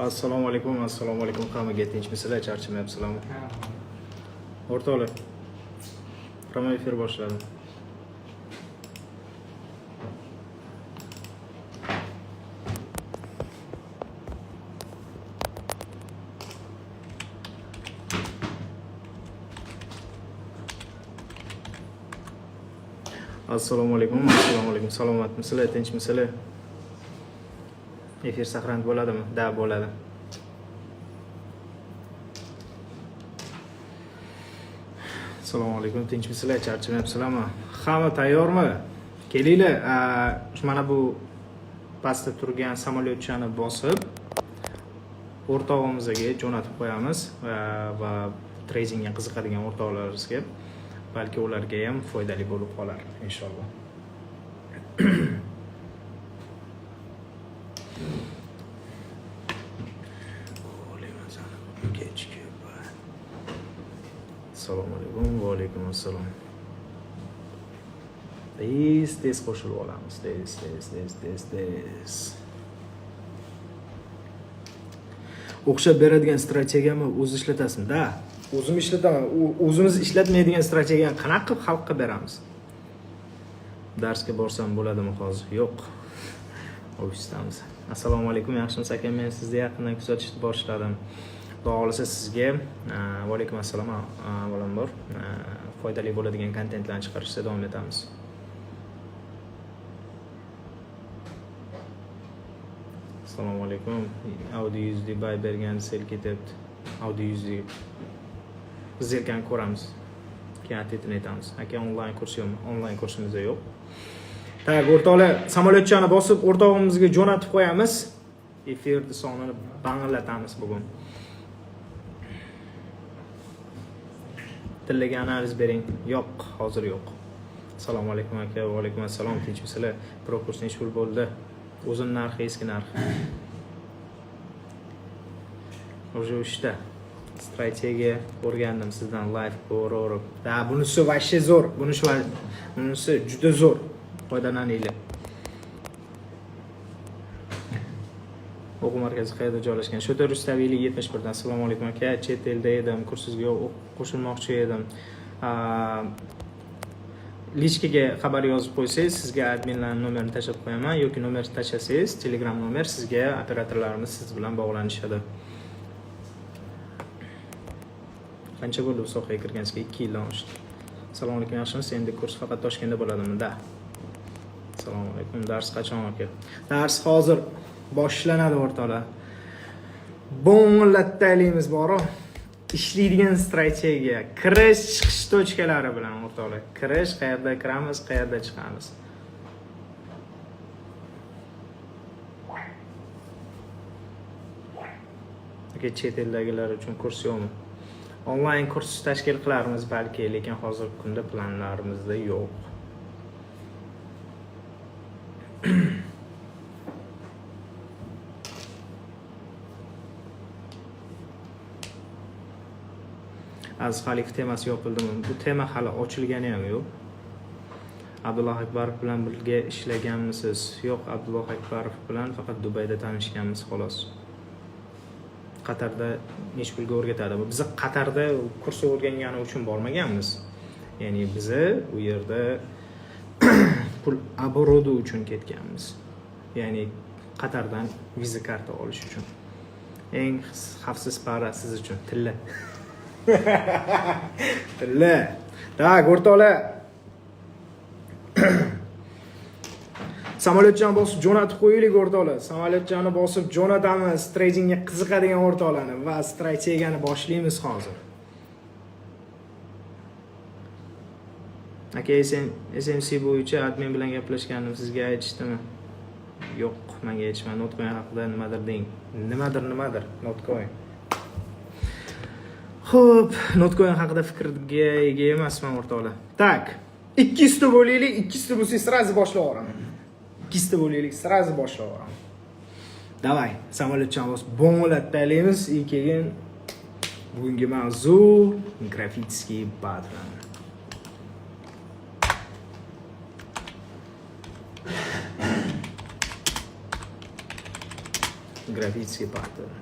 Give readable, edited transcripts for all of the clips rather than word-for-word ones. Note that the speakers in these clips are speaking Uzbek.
Assalomu alaykum, hammaga tinchmisizlar, charchamayapsizlarmi? O'rtoqlar, Rama efir boshladim. Assalomu alaykum, salomatmisizlar, tinchmisizlar? Efir saqlanib bo'ladimi? Da, bo'ladi. Assalomu alaykum, tinchmisizlar, charchamayapsizlarmi? Hamma tayyormi? Kelinglar, mana bu pastda turgan samolyotchani bosib o'rtog'imizga jo'natib qo'yamiz va tradingga qiziqadigan o'rtoqlarimizga balki ularga ham foydali bo'lib qolar inshaalloh. Assalomu alaykum, va alaykum assalom. Tez qo'shilib olamiz. Tez. O'xshab beradigan strategiyani o'zi ishlatasizmi? Da, o'zim ishlataman. O'zimiz ishlatmaydigan strategiyani qanaqa qilib xalqqa beramiz? Darsga borsam bo'ladimi hozir? Yo'q. Ofisdamiz. Assalomu alaykum, yaxshimisiz aka? Men sizni yaqindan kuzatishni boshladim. Xudo xolisa sizga va alaykum assalom avvalambor foydali bo'ladigan kontentlarni chiqarishda davom etamiz. Assalomu alaykum. Audi 100 bay bergan sel ketyapti. Audi 100 zerkani ko'ramiz. Keyin atletini aytamiz. Aka onlayn kurs yo'qmi? Onlayn kursimiz yo'q. Tak, o'rtoqlar, samolyotchani bosib o'rtog'imizga jo'natib qo'yamiz. Efirni sonini banglatamiz bugun. Tillaga analiz bering. Yo'q, hozir yo'q. Assalomu alaykum aka, va alaykum assalom, tinchmisizlar? Pro kurs necha pul bo'ldi? O'zim narxi, eski narxi. Уже ishda. Strategiya o'rgandim sizdan live ko'rib. Da, bunisi vashshe zo'r. Bunisi juda zo'r. Foydalaninglar. O'quv markazi qayerda joylashgan? Sho'ta Rustaviylik 71 dan. Assalomu alaykum aka. Chet elda edim, kursingizga qo'shilmoqchi edim. Lichkaga xabar yozib qo'ysangiz, sizga adminlarning nomerini tashlab qo'yaman yoki nomer tashlasangiz, Telegram nomer, sizga operatorlarimiz siz bilan bog'lanishadi. Qancha bo'ldi bu sohaga kirganingizga? 2 yildan oshdi. Assalomu alaykum, yaxshimisiz? Endi kurs faqat Toshkentda bo'ladimi? Da. Assalomu alaykum. Dars qachon aka? Dars hozir boshlanadi o'rtoqlar. Bo'nglatayligimiz bor-ku. Ishlaydigan strategiya, kirish chiqish tochkalari bilan o'rtoqlar. Kirish, qayerda kiramiz, qayerda chiqamiz. Aka, chet eldagilar uchun kurs yo'qmi? Onlayn kurs tashkil qilarmiz balki, lekin hozirgi kunda planlarimizda yo'q. Aziz Xalif temasi yopildimi? Bu tema hali ochilgani ham yo'q. Abdulloh Akbarov bilan birga ishlaganmisiz? Yo'q, Abdulloh Akbarov bilan faqat Dubayda tanishganmiz xolos. Qatarda necha pulga o'rgatadi? Biz Qatarda kurs o'rgangani uchun bormaganmiz. Ya'ni biz u yerda pul обороты uchun ketganmiz. Ya'ni Qatardan viza karta olish uchun. Eng xavfsiz para siz uchun tilla. Tilla. Tak, o'rtoqlar. Samolyotchani bosib jo'natib qo'yaylik o'rtoqlar. Samolyotchani bosib jo'natamiz. Tradingga qiziqadigan o'rtoqlarni va strategiyani boshlaymiz hozir. Aka, SMC bo'yicha admin bilan gaplashganim, sizga aytishdimi? Yo'q, menga aytishmadi. Notcoin haqida nimadir deng. Nimadir, Notcoin. Xo'p, Notcoin haqida fikrga ega emasman o'rtoqlar. Tak, ikkisida bo'laylik, ikkisida bo'lsangiz sразу boshlab o'raman. Ikkisida bo'laylik, sразу boshlab o'raman. Davay, samolyotchani bosib bo'nglataylikmiz, keyin bugungi mavzu grafitskiy patron. grafitskiy pattern.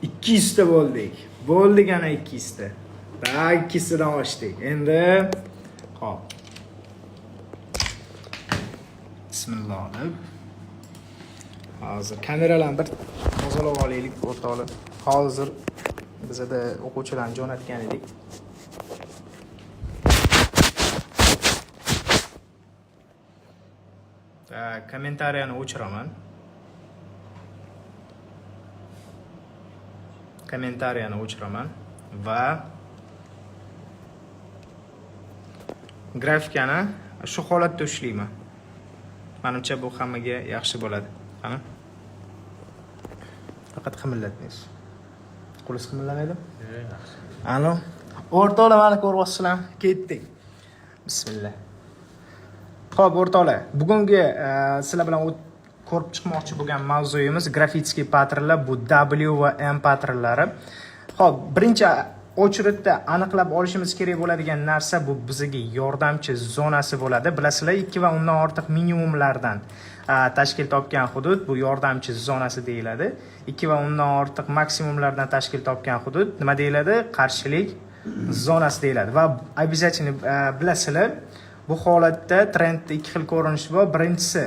İkkizta bo'ldik. Bo'ldik ana ikkizta. Da ikkiztadan ochdik. Endi hop. Bismillah deb. Hozir kameralarni bir tozalab olaylik o'rtoqlar. Hozir bizda o'quvchilarni jo'natgan edik. Kommentariyani o'chiraman. Kommentariyani o'chiraman va grafikani shu holatda ushlayman. Menimcha bu hammaga yaxshi bo'ladi. Qani? Faqat qimillatmaysiz. Qo'lingiz qimillamaydi? Yaxshi. Ano, o'rtoqlar mana ko'ryapsizlar, ketdik. Bismillah. Xo'p, o'rtoqlar, bugungi sizlar bilan ko'rib chiqmoqchi bo'lgan mavzuyimiz grafitskiy patternlar, bu W va M patternlari. Xo'p, birinchi o'chiritda aniqlab olishimiz kerak bo'ladigan narsa bu bizga yordamchi zonasi bo'ladi. Bilasizlar, 2 va undan ortiq minimumlardan tashkil topgan hudud bu yordamchi zonasi deyiladi. 2 va undan ortiq maksimumlardan tashkil topgan hudud nima deyiladi? Qarshilik zonasi deyiladi. Va обязательно bilasizlar, bu holatda trendda ikki xil ko'rinish bor. Birinchisi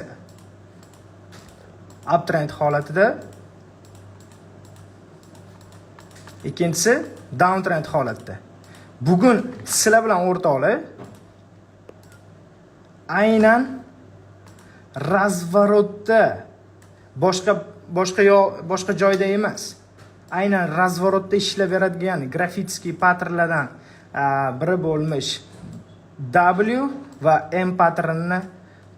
uptrend holatida, ikkinchisi downtrend holatda. Bugun sizlar bilan o'rtoqlar aynan razvorotda boshqa joyda emas, aynan razvorotda ishlab beradigan grafitskiy patternlardan biri bo'lmish W va M patternini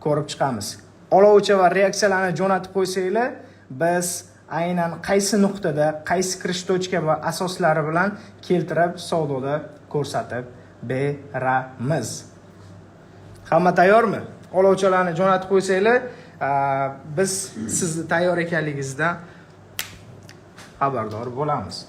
ko'rib chiqamiz. Olovcha va reaksiyalarni jo'natib qo'ysanglar, biz aynan qaysi nuqtada, qaysi kirish tochka va asoslari bilan keltirib savdoda ko'rsatib beramiz. Hamma tayyormi? Olovchalarni jo'natib qo'ysanglar, biz sizni tayyor ekanligingizdan xabardor bo'lamiz.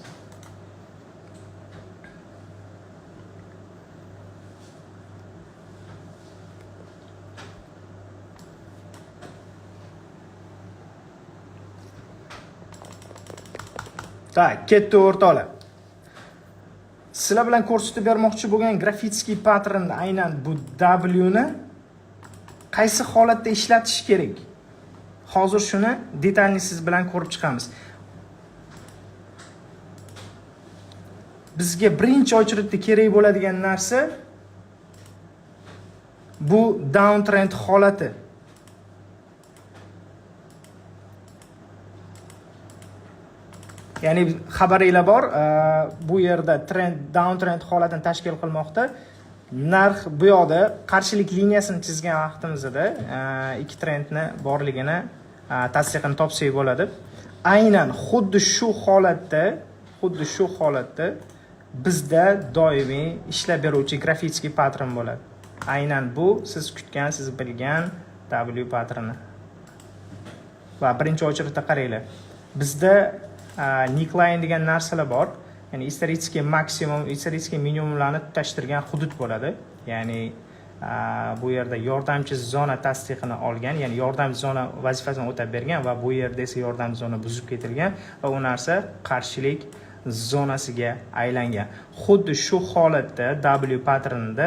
Ketdi o'rtoqlar. Sizlar bilan ko'rsatib bermoqchi bo'lgan grafitskiy pattern aynan bu W ni qaysi holatda ishlatish kerak? Hozir shuni detalli siz bilan ko'rib chiqamiz. Bizga birinchi ochritda kerak bo'ladigan narsa bu downtrend holati. Ya'ni xabaringlar bor, bu yerda downtrend holatini tashkil qilmoqda. Narx bu yoqda qarshilik liniyasini chizgan vaqtimizda ikki trendni borligini tasdiqini topsak bo'ladi. Aynan xuddi shu holatda bizda doimiy ishlab beruvchi grafitskiy pattern bo'ladi. Aynan bu siz kutgan, siz bilgan W patterni. Va birinchi o'chiritda qaranglar. Bizda neckline degan narsalar bor. Ya'ni исторический maksimum, исторический minimumlarni tutashtirgan hudud bo'ladi. Ya'ni bu yerda yordamchi zona tasdiqini olgan, ya'ni yordamchi zona vazifasini o'tab bergan va bu yerda esa yordamchi zona buzib ketilgan va u narsa qarshilik zonasiga aylangan. Xuddi shu holatda W patternida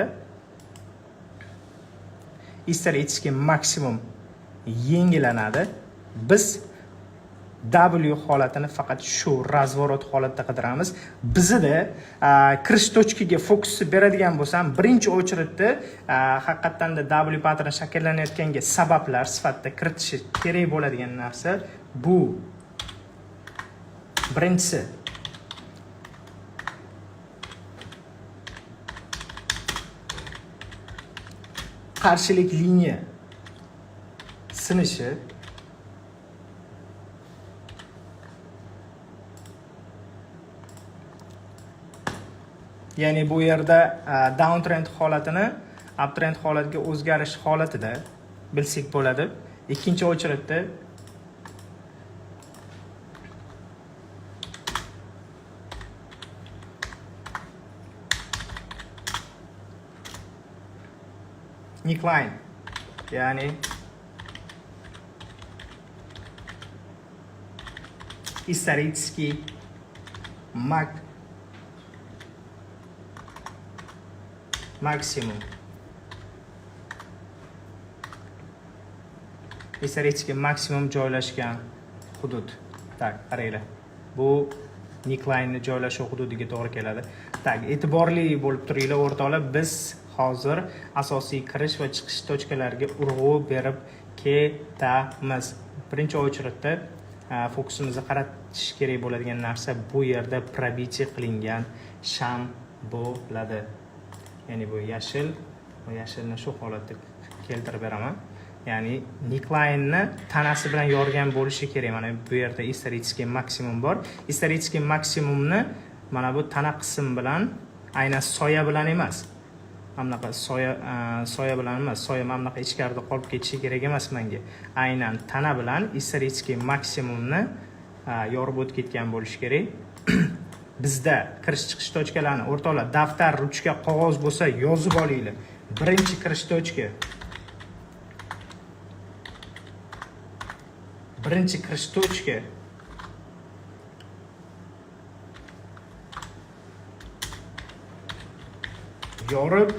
исторический maksimum yangilanadi. Biz W holatini faqat shu razvorot holatda qidiramiz. Bizda kirish tochkaga fokus beradigan bo'lsam, birinchi o'chiritda haqiqatan da W pattern shakllanayotganga sabablar sifatida kiritishi kerak bo'ladigan narsa bu. Birinchisi qarshilik liniya sinishi. Ya'ni bu yerda downtrend holatini uptrend holatiga o'zgarish holatida bilsak bo'ladi. Ikkinchi o'chiritda neckline, ya'ni исторический maksimum. Исторический maksimum joylashgan hudud. Tak, qaranglar. Bu neckline joylashuv hududiga to'g'ri keladi. Tak, e'tiborli bo'lib turinglar o'rtoqlar. Biz hozir asosiy kirish va chiqish tochkalariga urg'u berib ketamiz. Birinchi очередda fokusimizni qaratish kerak bo'ladigan narsa bu yerda probitие qilingan sham bo'ladi. Ya'ni bu yashil va yashilni shu holatda keltirib beraman. Ya'ni neckline tanasi bilan yorgan bo'lishi kerak. Mana bu yerda исторический maksimum bor. Исторический maksimumni mana bu tana qism bilan, aynan soya bilan emas. Mana bunaqa soya bilan emas. Soya mana bunaqa ichkarida qolib ketishi kerak emas menga. Aynan tana bilan исторический maksimumni yorib o'tib ketgan bo'lishi kerak. Bizda kirish chiqish tochkalarini o'rtoqlar, daftar, ruchka, qog'oz bo'lsa yozib olinglar. Birinchi kirish tochka. Birinchi kirish tochka. Yorib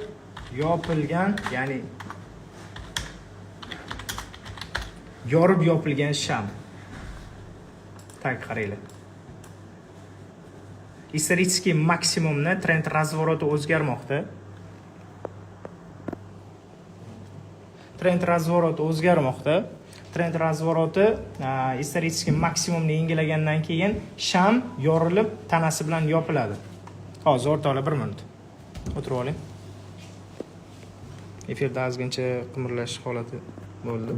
yopilgan, ya'ni yorib yopilgan sham. Tak, qaranglar. Исторический maksimumni trend razvoroti o'zgarmoqda. Trend razvoroti o'zgarmoqda. Trend razvoroti исторический maksimumni yengilagandan keyin sham yorilib tanasi bilan yopiladi. Hozir o'rtoqlar 1 minut. O'tirib oling. Efirda ozgincha qimirlash holati bo'ldi.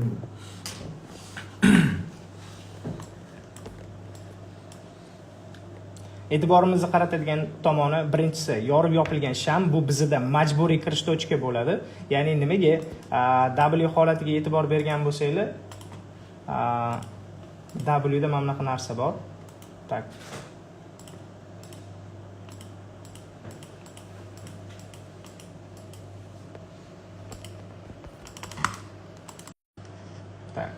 E'tiborimizni qaratadigan tomoni birinchisi yorib yopilgan sham. Bu bizda majburiy kirish tochka bo'ladi. Ya'ni nimaga W holatiga e'tibor bergan bo'lsanglar, W da mana bunaqa narsa bor. Tak. Tak.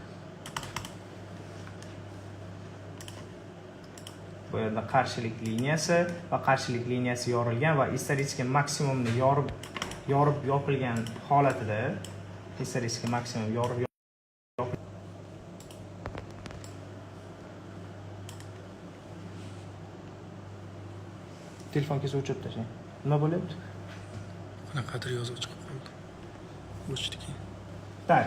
Bu yerda qarshilik liniyasi va qarshilik liniyasi yorilgan va исторический maksimumni yorib yopilgan holatida исторический maksimum yorib telefon kelsa o'chirib tashlang. Nima bo'lyapti? Qanaqadir yozuv chiqib qoldi. O'chdiki. Tak.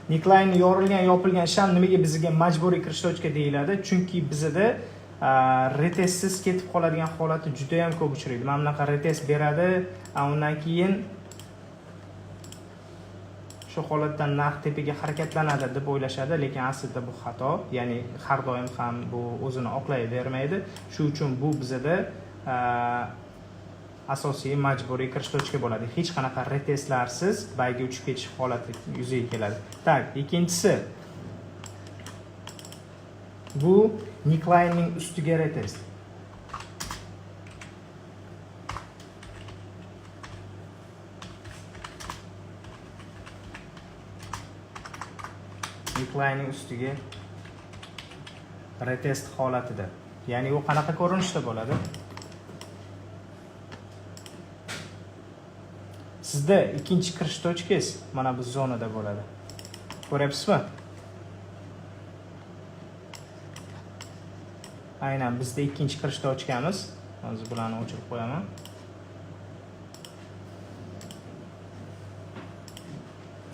Neckline yorilgan, yopilgan sham nimaga bizga majburiy kirish tochka deyiladi? Chunki bizda retestsiz ketib qoladigan holati juda ham ko'p uchraydi. Mana bunaqa retest beradi, undan keyin shu holatdan narx tepaga harakatlanadi deb o'ylashadi, lekin aslida bu xato. Ya'ni har doim ham bu o'zini oqlayvermaydi. Shuning uchun bu bizda asosiy majburiy kirish tochka bo'ladi. Hech qanaqa retestlarsiz bayga uchib ketish holati yuzaga keladi. Tak, ikkinchisi bu necklinening ustiga retest. Necklinening ustiga retest holatida. Ya'ni u qanaqa ko'rinishda bo'ladi? Sizda ikkinchi kirish tochkangiz mana bu zonada bo'ladi. Ko'ryapsizmi? Aynan bizda ikkinchi kirish tochkamiz. Hozir bularni o'chirib qo'yaman.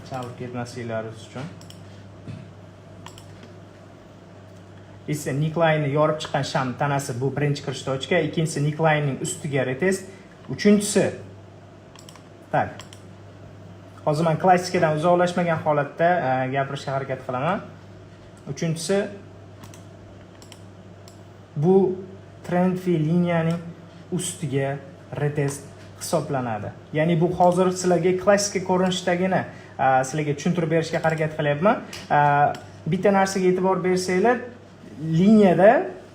Chalib ketmasliklaringiz uchun. Esa neckline yorib chiqqan sham tanasi bu birinchi kirish tochka, ikkinchisi necklinening ustiga retest, uchinchisi tak. Hozir men klassikadan uzoqlashmagan holatda gapirishga harakat qilaman. Uchinchisi bu trend fi liniyaning ustiga retest hisoblanadi. Ya'ni bu hozir sizlarga klassika ko'rinishdagina sizlarga tushuntirib berishga harakat qilyapman. Bitta narsaga e'tibor bersanglar, liniyada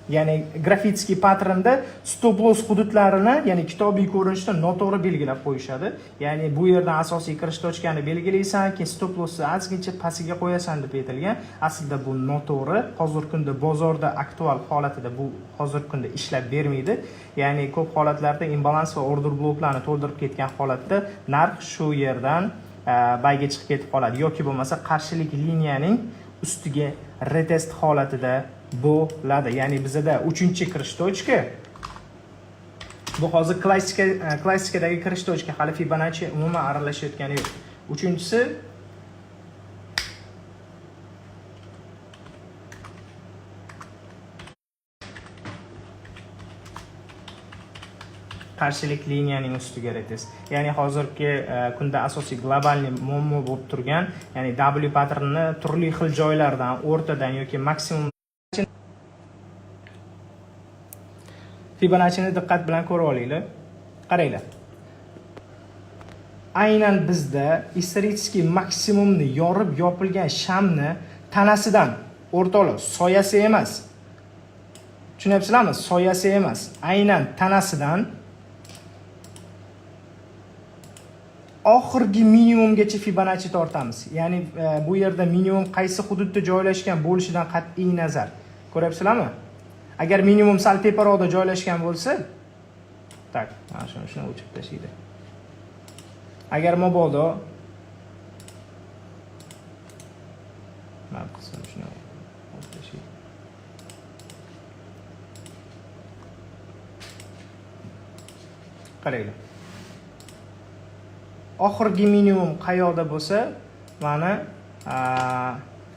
Ya'ni grafitskiy patternda stop loss hududlarini, ya'ni kitobiy ko'rinishda noto'g'ri belgilab qo'yishadi. Ya'ni bu yerdan asosiy kirish tochkani belgilaysan, keyin stop lossni ozgincha pastiga qo'yasan deb aytilgan. Aslida bu noto'g'ri. Hozirgi kunda bozorda aktual holatida bu hozirgi kunda ishlab bermaydi. Ya'ni ko'p holatlarda imbalans va order bloklarni to'ldirib ketgan holatda narx shu yerdan bayga chiqib ketib qoladi yoki bo'lmasa qarshilik liniyaning ustiga retest holatida bo'ladi. Ya'ni bizda 3-kirish tochka. Bu hozir klassikadagi kirish tochka, hali Fibonacci umuman aralashayotgani yo'q. 3-si qarshilik liniyaning ustiga retest. Ya'ni hozirgi kunda asosiy globalniy muammo bo'lib turgan, ya'ni W patternni turli xil joylardan, o'rtadan yoki maksimum Fibonacci'ni diqqat bilan ko'rib olinglar. Qaranglar. Aynan bizda исторический maksimumni yorib yopilgan shamni tanasidan o'rtoqlar soyasi emas. Tushunyapsizlarmi? Soyasi emas. Aynan tanasidan oxirgi minimumgacha Fibonacci tortamiz. Ya'ni bu yerda minimum qaysi hududda joylashgan bo'lishidan qat'iy nazar. Ko'ryapsizlarmi? Agar minimum sal teparoqda joylashgan bo'lsa, tak, mana shuni o'chirib tashlaydi. Agar mabodo mana qism shuni o'chirib tashlaydi. Qaranglar. Oxirgi minimum qayoqda bo'lsa, mana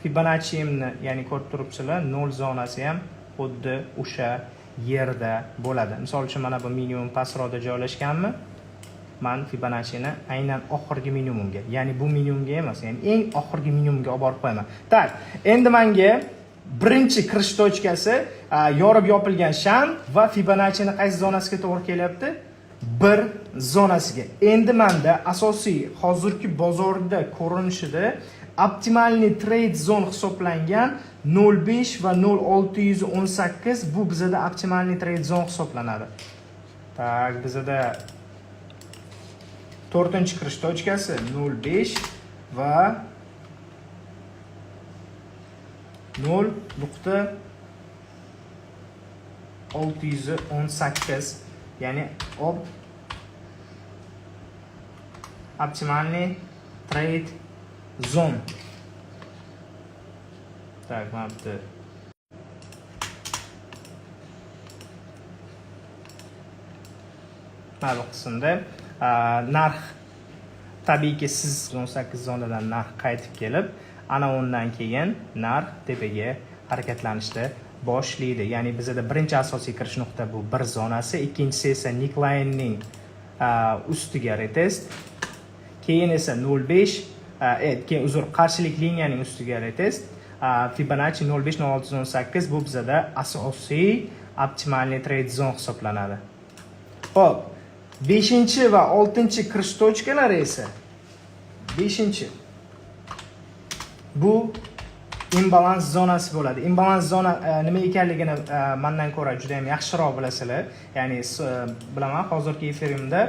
Fibonacci'ni, ya'ni ko'rib turibsizlar, 0 zonasi ham xuddi o'sha yerda bo'ladi. Misol uchun mana bu minimum pastroqda joylashganmi? Men Fibonacci'ni aynan oxirgi minimumga, ya'ni bu minimumga emas, ya'ni eng oxirgi minimumga olib borib qo'yaman. Tak, endi menga birinchi kirish tochkasi yorib yopilgan sham va Fibonacci'ni qaysi zonasiga to'g'ri kelyapti? Bir zonasiga. Endi menda asosiy hozirgi bozorda ko'rinishida optimalniy trade zone hisoblangan 0.5 va 0.618 bu bizada optimalniy trade zone hisoblanadi. Tak, bizada 4-kirish tochkasi 0.5 va 0.618, ya'ni optimalniy trade zone. Tak, mana bu qismda narx tabiiyki siz 18 zonadan narx qaytib kelib, ana undan keyin narx tepaga harakatlanishda boshlaydi. Ya'ni bizda birinchi asosiy kirish nuqta bu 1 zonasi, ikkinchisi esa necklinening ustiga retest, keyin esa 0.5, keyin qarshilik liniyaning ustiga retest, Fibonacci 0.5-0.618 bu bizda asosiy optimalniy trade zone hisoblanadi. Xo'p, 5 va 6-kirish tochkalari esa 5 bu imbalans zonasi bo'ladi. Imbalans zona nima ekanligini mendan ko'ra juda ham yaxshiroq bilasizlar. Ya'ni bilaman, hozirgi efirimda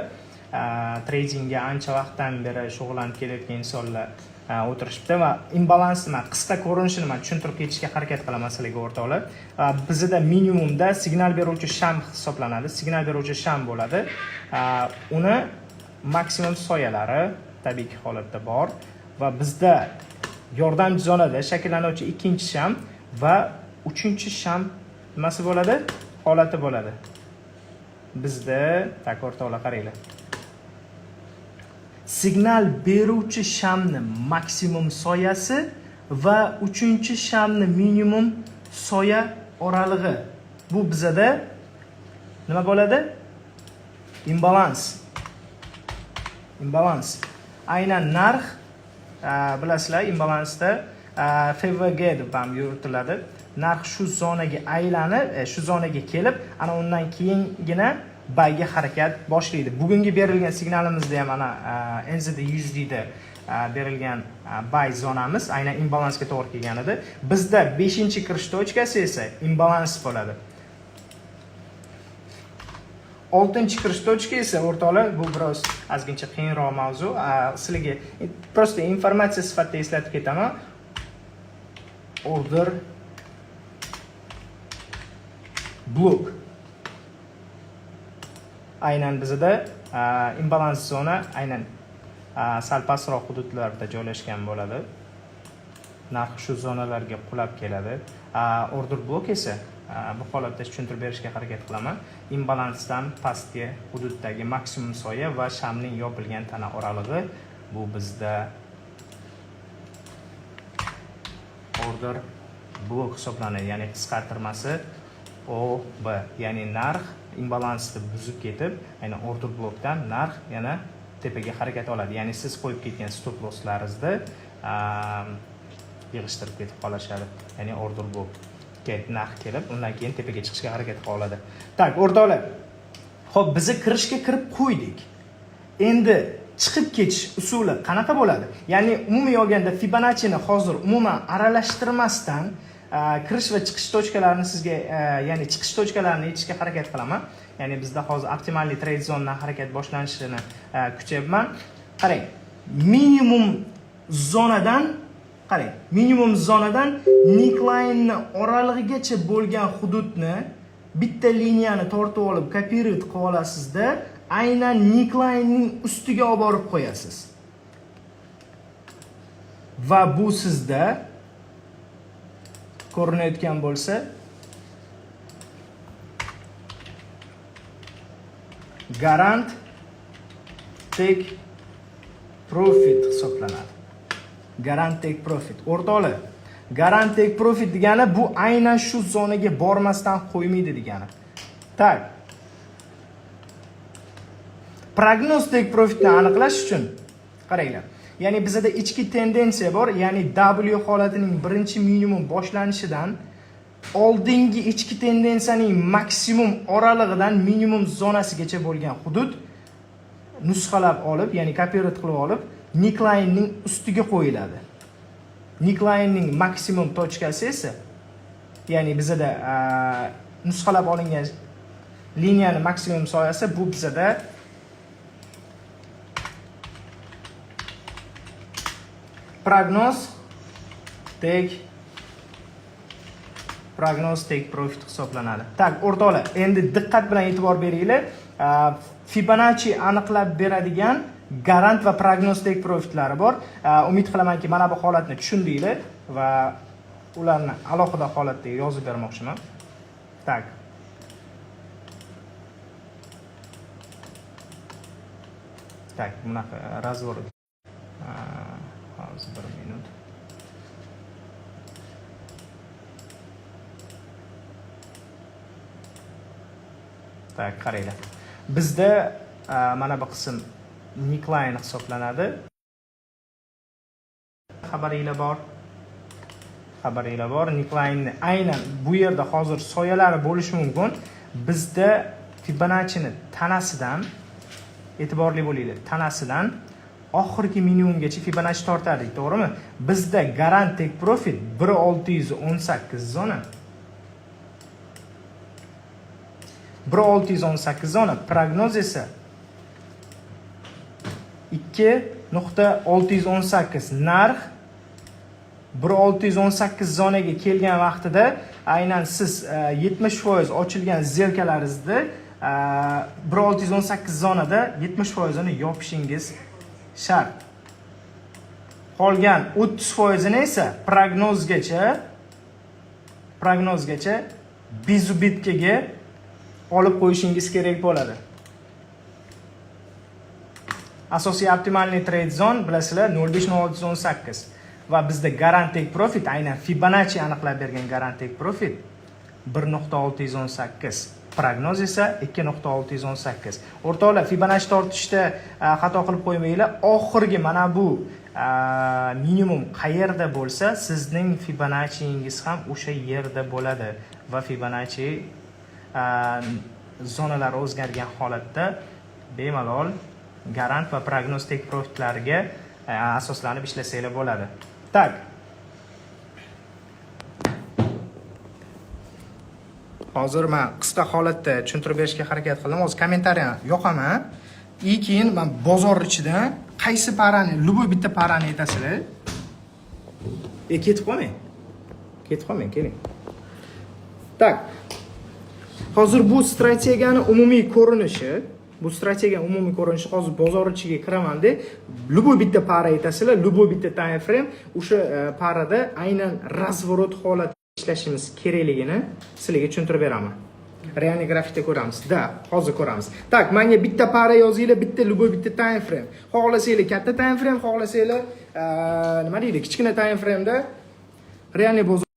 tradingga ancha vaqtdan beri shug'ullanib kelayotgan insonlar o'tirishibdi va imbalansni qisqa ko'rinishini men tushuntirib ketishga harakat qilaman sizlarga o'rtoqlar. Bizda minimumda signal beruvchi sham hisoblanadi. Signal beruvchi sham bo'ladi. Uni maksimum soyalari tabiiy holatda bor va bizda yordamchi zonada shakllanuvchi 2-sham va 3-sham nimasi bo'ladi? Holati bo'ladi. Bizda tak o'rtoqlar qaranglar. Signal beruvchi shamni maksimum soyasi va 3-shamni minimum soya oralig'i. Bu bizda nima bo'ladi? Imbalans. Aynan narx bilasizlar, imbalansda FVG deb ham yuritiladi. Narx shu zonaga aylanib, shu zonaga kelib, ana undan keyingina bayga harakat boshlaydi. Bugungi berilgan signalimizda ham ana NZD/USD da berilgan bay zonamiz aynan imbalansga to'g'ri kelgan edi. Bizda 5-kirish tochkasi esa imbalans bo'ladi. oltinchi kirish tochka esa o'rtoqlar, bu biroz ozgincha qiyinroq mavzu. Sizlarga prosta informatsiya sifatida eslatib ketaman. Order block. Aynan bizda imbalans zona aynan sal pastroq hududlarda joylashgan bo'ladi. Narx shu zonalarga qulab keladi. Order block esa bu holatda tushuntirib berishga harakat qilaman. Imbalansdan pastki hududdagi maksimum soya va shamning yopilgan tana oralig'i bu bizda order block hisoblanadi. Ya'ni qisqartirmasi OB, ya'ni narx imbalansni buzib ketib, aynan order blockdan narx yana tepaga harakat oladi. Ya'ni siz qo'yib ketgan stop losslaringizni yig'ishtirib ketib qolishadi. Ya'ni order block narx kelib, undan keyin tepaga chiqishga harakat qila oladi. Tak, o'rtoqlar. Xo'p, biz kirishga kirib qo'ydik. Endi chiqib ketish usuli qanaqa bo'ladi? Ya'ni umumiy olganda Fibonacci'ni hozir umuman aralashtirmasdan kirish va chiqish tochkalarini sizga, ya'ni chiqish tochkalarini aytishga harakat qilaman. Ya'ni bizda hozir optimalniy trade zonadan harakat boshlanishini kutyapman. Qarang, minimum zonadan neckline oralig'igacha bo'lgan hududni bitta liniyani tortib olib kopirate qilib olasizda, aynan necklinening ustiga olib borib qo'yasiz. Va bu sizda ko'rinayotgan bo'lsa, garant take profit hisoblanadi. Garant take profit. O'rtoqlar, garant take profit degani bu aynan shu zonaga bormasdan qo'ymaydi degani. Tak. Prognoz take profitni aniqlash uchun qaranglar. Ya'ni bizda ichki tendensiya bor, ya'ni W holatining birinchi minimum boshlanishidan oldingi ichki tendensiyaning maksimum oralig'idan minimum zonasigacha bo'lgan hudud nusxalab olib, ya'ni kopirate qilib olib, necklinening ustiga qo'yiladi. Necklinening maksimum tochkasi esa, ya'ni bizda nusxalab olingan liniyaning maksimum soyasi bu bizda prognoz take profit hisoblanadi. Tak, o'rtoqlar, endi diqqat bilan e'tibor beringlar. Fibonacci aniqlab beradigan garant va prognoz take profitlari bor. Umid qilamanki, mana bu holatni tushundinglar va ularni alohida holatda yozib bermoqchiman. Tak. Tak, bunaqa razvor. Hozir 1 minut. Tak, qaranglar. Bizda mana bu qism neckline hisoblanadi. Xabaringlar bor. Neckline aynan bu yerda hozir soyalari bo'lishi mumkin. Bizda Fibonacci'ni tanasidan e'tiborli bo'linglar. Tanasidan oxirgi minimumgacha Fibonacci tortardik, to'g'rimi? Bizda garant take profit 1618 zona. 1618 zona, prognoz esa 2.618. Narx 1618 zonaga kelgan vaqtida aynan siz 70% ochilgan zelkalaringizda 1618 zonada 70%ni yopishingiz shart. Qolgan 30%ni esa prognozgacha bizubitkaga olib qo'yishingiz kerak bo'ladi. Asosiy optimalniy trade zone bilasizlar 0.5618 va bizda garant take profit aynan Fibonacci aniqlab bergan garant take profit 1.618. Prognoz esa 2.618. O'rtoqlar, Fibonacci tortishda xato qilib qo'ymanglar. Oxirgi mana bu minimum qayerda bo'lsa, sizning Fibonacci'ingiz ham o'sha yerda bo'ladi va Fibonacci zonalari o'zgargan holatda bemalol garant va prognoz take profitlariga asoslanib ishlasanglar bo'ladi. Tak. Hozir men qisqa holatda tushuntirib berishga harakat qildim. Hozir kommentariyani yoqaman. Keyin men bozor ichidan qaysi parani, любой bitta parani aytasizlar. Ketib qolmang. Ketib qolmang, keling. Tak. Hozir bu strategiyani umumiy ko'rinishi, hozir bozor ichiga kiramanda, любой bitta para aytasizlar, любой bitta time frame, o'sha parada aynan razvorot holatda ishlashimiz kerakligini sizlarga tushuntirib beraman. Real grafikda ko'ramiz. Hozir ko'ramiz. Tak, menga bitta para yozinglar, bitta любой bitta time frame. Xohlasanglar katta time frame, xohlasanglar nima deydi, kichkina time frame da realniy bozor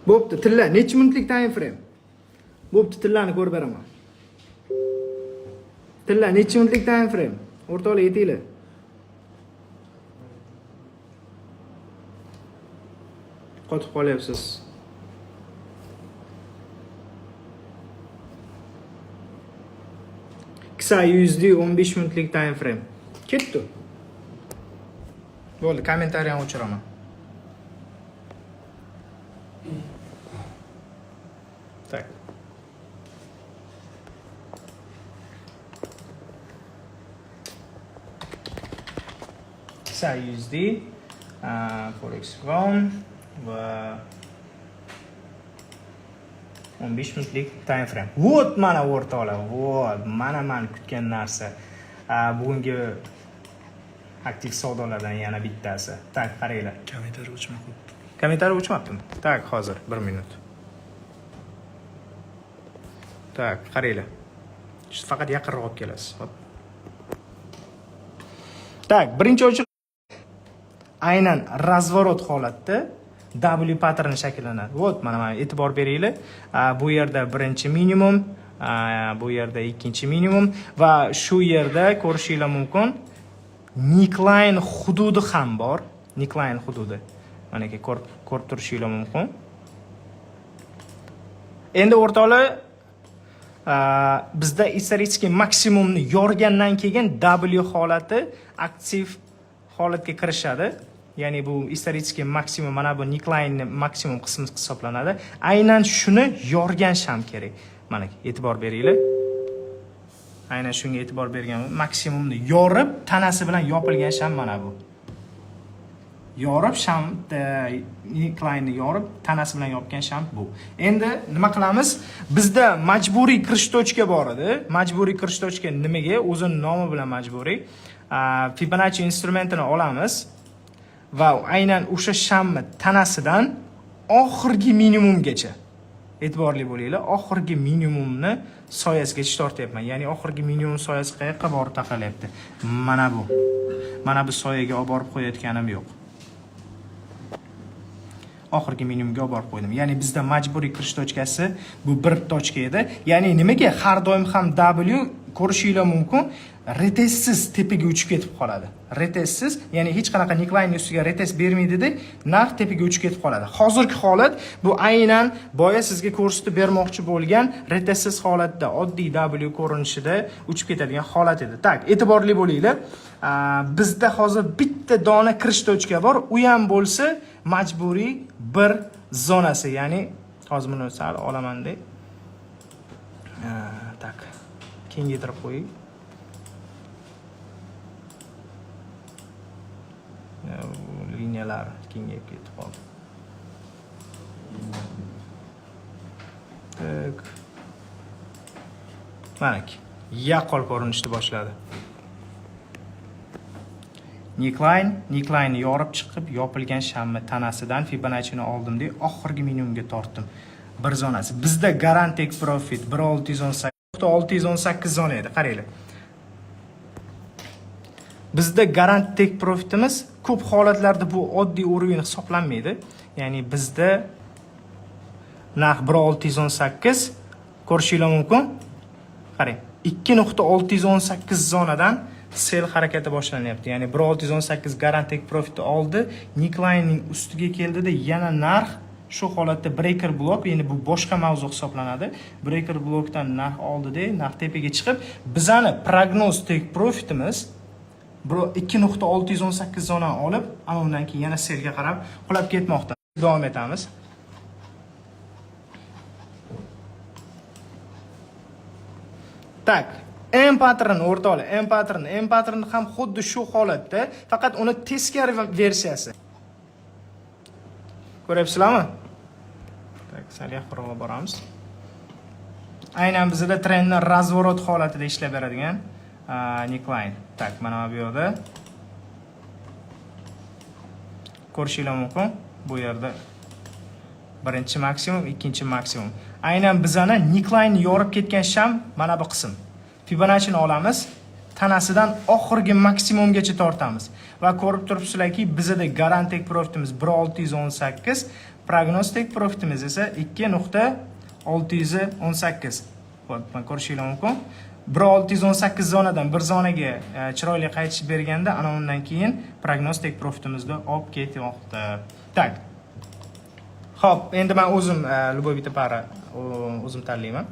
bo'pti, tilla necha minutlik time frame? Bo'pti, tillani ko'rib beraman. Tilla necha minutlik time frame? O'rtoqlar aytinglar. Qotib qolyapsiz. Qisqa USD 15 minutlik time frame. Ketdi. Bo'ldi, kommentariyani o'chiraman. Tak. Qisqa USD Forex One va 15 minutlik time frame. Vot mana o'rtoqlar, vot mana men kutgan narsa. Bugungi aktiv savdolardan yana bittasi. Tak, qaranglar. Kommentariy o'chmay qolibdi. Kommentariy o'chmabdimi? Tak, hozir 1 minut. Tak, qaranglar. Faqat yaqinroq olib kelasiz. Hop. Tak, birinchi ochiq aynan razvorot holatda W pattern shakllanadi. Vot, mana e'tibor beringlar. Bu yerda birinchi minimum, bu yerda ikkinchi minimum va shu yerda ko'rishinglar mumkin neckline hududi ham bor. Neckline hududi. Mana ki ko'rib turishinglar mumkin. Endi o'rtoqlar, bizda historiskiy maksimumni yorgandan keyin W holati aktiv holatga kirishadi. Ya'ni bu historiskiy maksimum, mana bu neckline maksimum qismi hisoblanadi. Aynan shuni yorgan sham kerak. Mana e'tibor beringlar. Aynan shunga e'tibor bergan, maksimumni yorib, tanasi bilan yopilgan sham mana bu. Yorib sham neckline yorib, tanasi bilan yopgan sham bu. Endi nima qilamiz? Bizda majburiy kirish tochka bor edi. Majburiy kirish tochka nimaga? O'zining nomi bilan majburiy. Fibonacci instrumentini olamiz va aynan o'sha shamni tanasidan oxirgi minimumgacha e'tiborli bo'linglar. Oxirgi minimumni soyasigacha tortyapman. Ya'ni oxirgi minimum soyasi qayerga borib taqalyapti? Mana bu. Mana bu soyaga olib borib qo'yayotganim yo'q. Oxirgi minimumga olib borib qo'ydim. Ya'ni bizda majburiy kirish tochkasi bu bir tochka edi. Ya'ni nimaga har doim ham W ko'rishinglar mumkin, retestsiz tepaga uchib ketib qoladi. Retestsiz, ya'ni hech qanaqa neckline ustiga retes bermaydi-da, narx tepaga uchib ketib qoladi. Hozirgi holat bu aynan boya sizga ko'rsatib bermoqchi bo'lgan retestsiz holatda, oddiy W ko'rinishida uchib ketadigan holat edi. Tak, e'tiborli bo'linglar. Bizda hozir bitta dona kirish tochka bor, u ham bo'lsa majburiy bir zonasi, ya'ni hozir buni sal olaman-da. Tak. Kengaytirib qo'ying. Liniyalar kengayib ketib qoldi. Tak. Mana yaqqol ko'rinishni boshladi. Neckline yorib chiqib, yopilgan shamni tanasidan Fibonacci'ni oldim-da, oxirgi minimumga tortdim. Bir zonasi. Bizda garant take profit 1618 zona edi. Qaranglar. Bizda garant take profitimiz ko'p holatlarda bu oddiy o'rin hisoblanmaydi. Ya'ni bizda narx 1618 ko'rishinglar mumkin. Qarang, 2.618 zonadan sell harakati boshlanyapti. Ya'ni 1618 garant take profitni oldi, necklinening ustiga keldida yana narx shu holatda breaker block, ya'ni bu boshqa mavzu hisoblanadi. Breaker blockdan narx oldida, narx tepaga chiqib, bizani prognoz take profitimiz 2.618 zonani olib, ana undan keyin yana selga qarab qulab ketmoqda. Davom etamiz. Tak, M pattern o'rtoqlar, M pattern ham xuddi shu holatda, faqat uni teskari versiyasi. Ko'ryapsizlarmi? Tak, sal yaqinroq boramiz. Aynan bizda trendni razvorot holatida ishlab beradigan neckline. Tak, mana bu yerda ko'rishingiz mumkin. Bu yerda birinchi maksimum, ikkinchi maksimum. Aynan bizani neckline yorib ketgan sham mana bu qism. Fibonacci'ni olamiz, tanasidan oxirgi maksimumgacha tortamiz va ko'rib turibsizlarki, bizda garant take profitimiz 1.618, prognoz take profitimiz esa 2.618. Mana ko'rishingiz mumkin. 1.618 zonadan bir zonaga chiroyli qaytish berganda, ana undan keyin prognoz take profitimizni olib ketmoqda. Tak. Xo'p, endi men o'zim любой bitta para o'zim tanlayman.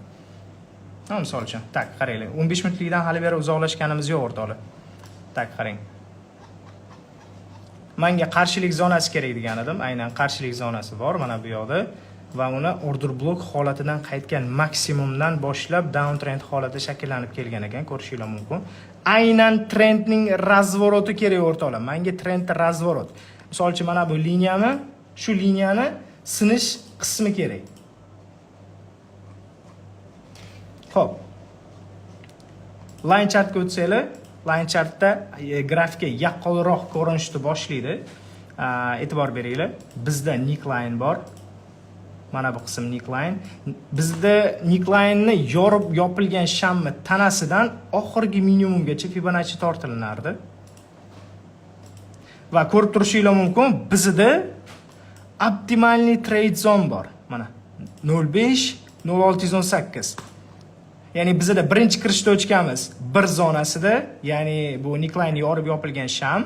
Misol uchun, tak, qaranglar. 15 minutlikdan hali beri uzoqlashganimiz yo'q o'rtoqlar. Tak, qarang. Menga qarshilik zonasi kerak degan edim. Aynan qarshilik zonasi bor mana bu yoqda va uni order block holatidan qaytgan maksimumdan boshlab down trend holati shakllanib kelgan ekan, ko'rishingiz mumkin. Aynan trendning razvoroti kerak o'rtoqlar. Menga trendda razvorot. Misol uchun mana bu liniyani, shu liniyani sinish qismi kerak. Xo'p. Line chartga o'tsanglar, line chartda grafikka yaqinroq ko'rinishni boshlaydi. E'tibor beringlar. Bizda neckline bor. Mana bu qism neckline. Bizda neckline'ni yorib yopilgan shammi tanasidan oxirgi minimumgacha Fibonacci tortilinardi. Va ko'rib turishingiz mumkin, bizda optimalniy trade zone bor. Mana 0.5-0.618. Ya'ni bizda birinchi kirish tochkamiz bir zonasida, ya'ni bu neckline yorib yopilgan sham,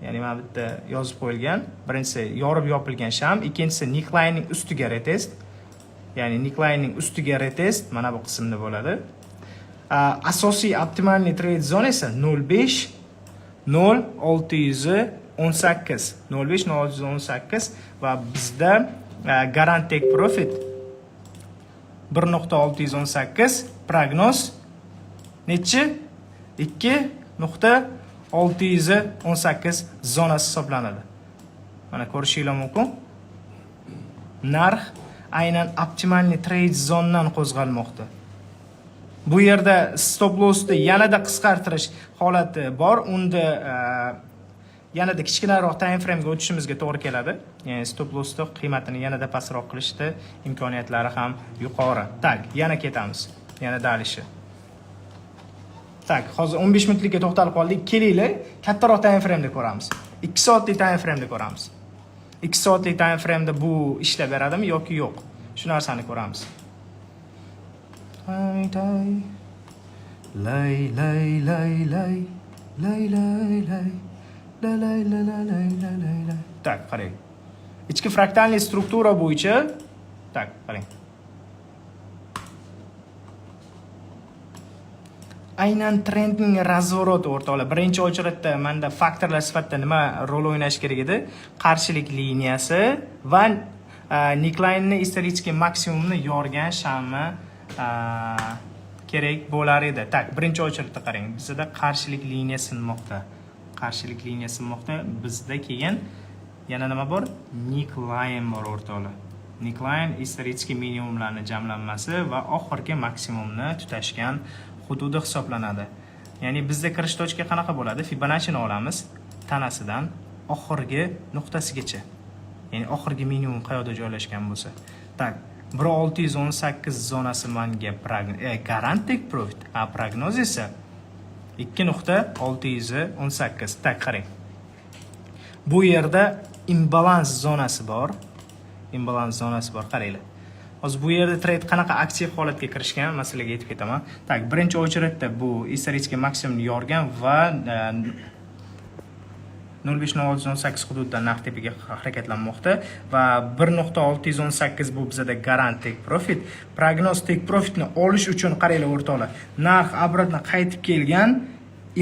ya'ni mana bu yerda yozib qo'yilgan. Birinchisi yorib yopilgan sham, ikkinchisi necklinening ustiga retest. Ya'ni necklinening ustiga retest mana bu qismda bo'ladi. Asosiy optimalniy trade zona esa 0.5-0.618. 0.5-0.618 va bizda garant take profit 1.618, prognoz nechi? 2.618 zonasi hisoblanadi. Mana ko'rishingiz mumkin. Narx aynan optimalniy trade zonadan qo'zg'almoqda. Bu yerda stop lossni yanada qisqartirish holati bor. Unda yanada kichkinaroq time frame'ga o'tishimizga to'g'ri keladi. Ya'ni stop lossni qiymatini yanada pastroq qilishda imkoniyatlari ham yuqori. Tak, yana ketamiz. Yana dalishi. Tak, hozir 15 minutlikka to'xtalib qoldik. Kelinglar, kattaroq time frame'da ko'ramiz. 2 soatlik time frame'da ko'ramiz. 2 soatlik time frame'da bu ishlab beradimi yoki yo'q? Shu narsani ko'ramiz. Lay lay lay lay lay lay lay Tak, qarang. Ichki fraktalniy struktura bo'yicha, tak, qarang. Aynan trendning razvoroti o'rtoqlar. Birinchi o'chiratda menda faktorlar sifatida nima rol o'ynash kerak edi? Qarshilik liniyasi va neckline'ni исторический maksimumni yorgan shammi kerak bo'lar edi. Tak, birinchi o'chiratda qarang. Bizda qarshilik liniyasi sinmoqda. Qarshilik liniyasi sinmoqda. Bizda keyin yana nima bor? Neckline bor o'rtoqlar. Neckline исторический minimumlarning jamlanmasi va oxirgi maksimumni tutashgan hududi hisoblanadi. Ya'ni bizda kirish tochka qanaqa bo'ladi? Fibonacci'ni olamiz, tanasidan oxirgi nuqtasigacha. Ya'ni oxirgi minimum qayerda joylashgan bo'lsa. Tak, 1.618 zonasi menga garant take profit, prognoz esa 2.618. Tak, qarang. Bu yerda imbalans zonasi bor. Imbalans zonasi bor, qaranglar. Hozir bu yerda trade qanaqa aktiv holatga kirishgan masalaga yetib ketaman. Tak, birinchi o'chiratda bu исторический maksimumni yorgan va 0.5-0.618 hududida narx tepaga harakatlanmoqda va 1.618 bu bizada garant take profit. Prognoz take profitni olish uchun qaranglar o'rtoqlar. Narx obratno qaytib kelgan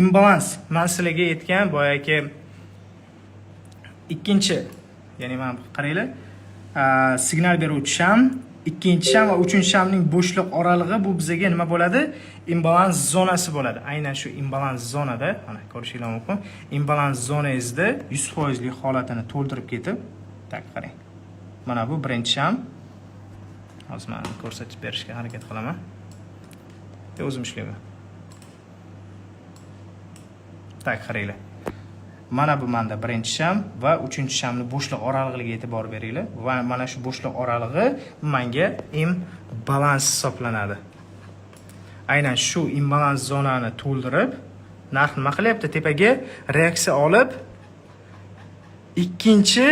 imbalans. Men sizlarga aytgan boyagi ikkinchi, ya'ni mana qaranglar, signal beruvchi sham, ikkinchi sham va uchinchi shamning bo'shliq oralig'i bu bizga nima bo'ladi? Imbalans zonasi bo'ladi. Aynan shu imbalans zonada, mana ko'rishingiz mumkin. Imbalans zonangizda 100% lik holatini to'ldirib ketib, tak qarang. Mana bu birinchi sham. Hozir men ko'rsatib berishga harakat qilaman. O'zim ishlayman. Tak qaranglar. Mana bu menda birinchi sham va uchinchi shamning bo'shliq oraliqligiga e'tibor beringlar. Va mana shu bo'shliq oralig'i menga imbalans hisoblanadi. Aynan shu imbalans zonani to'ldirib, narx nima qilyapti? Tepaga reaksiya olib, ikkinchi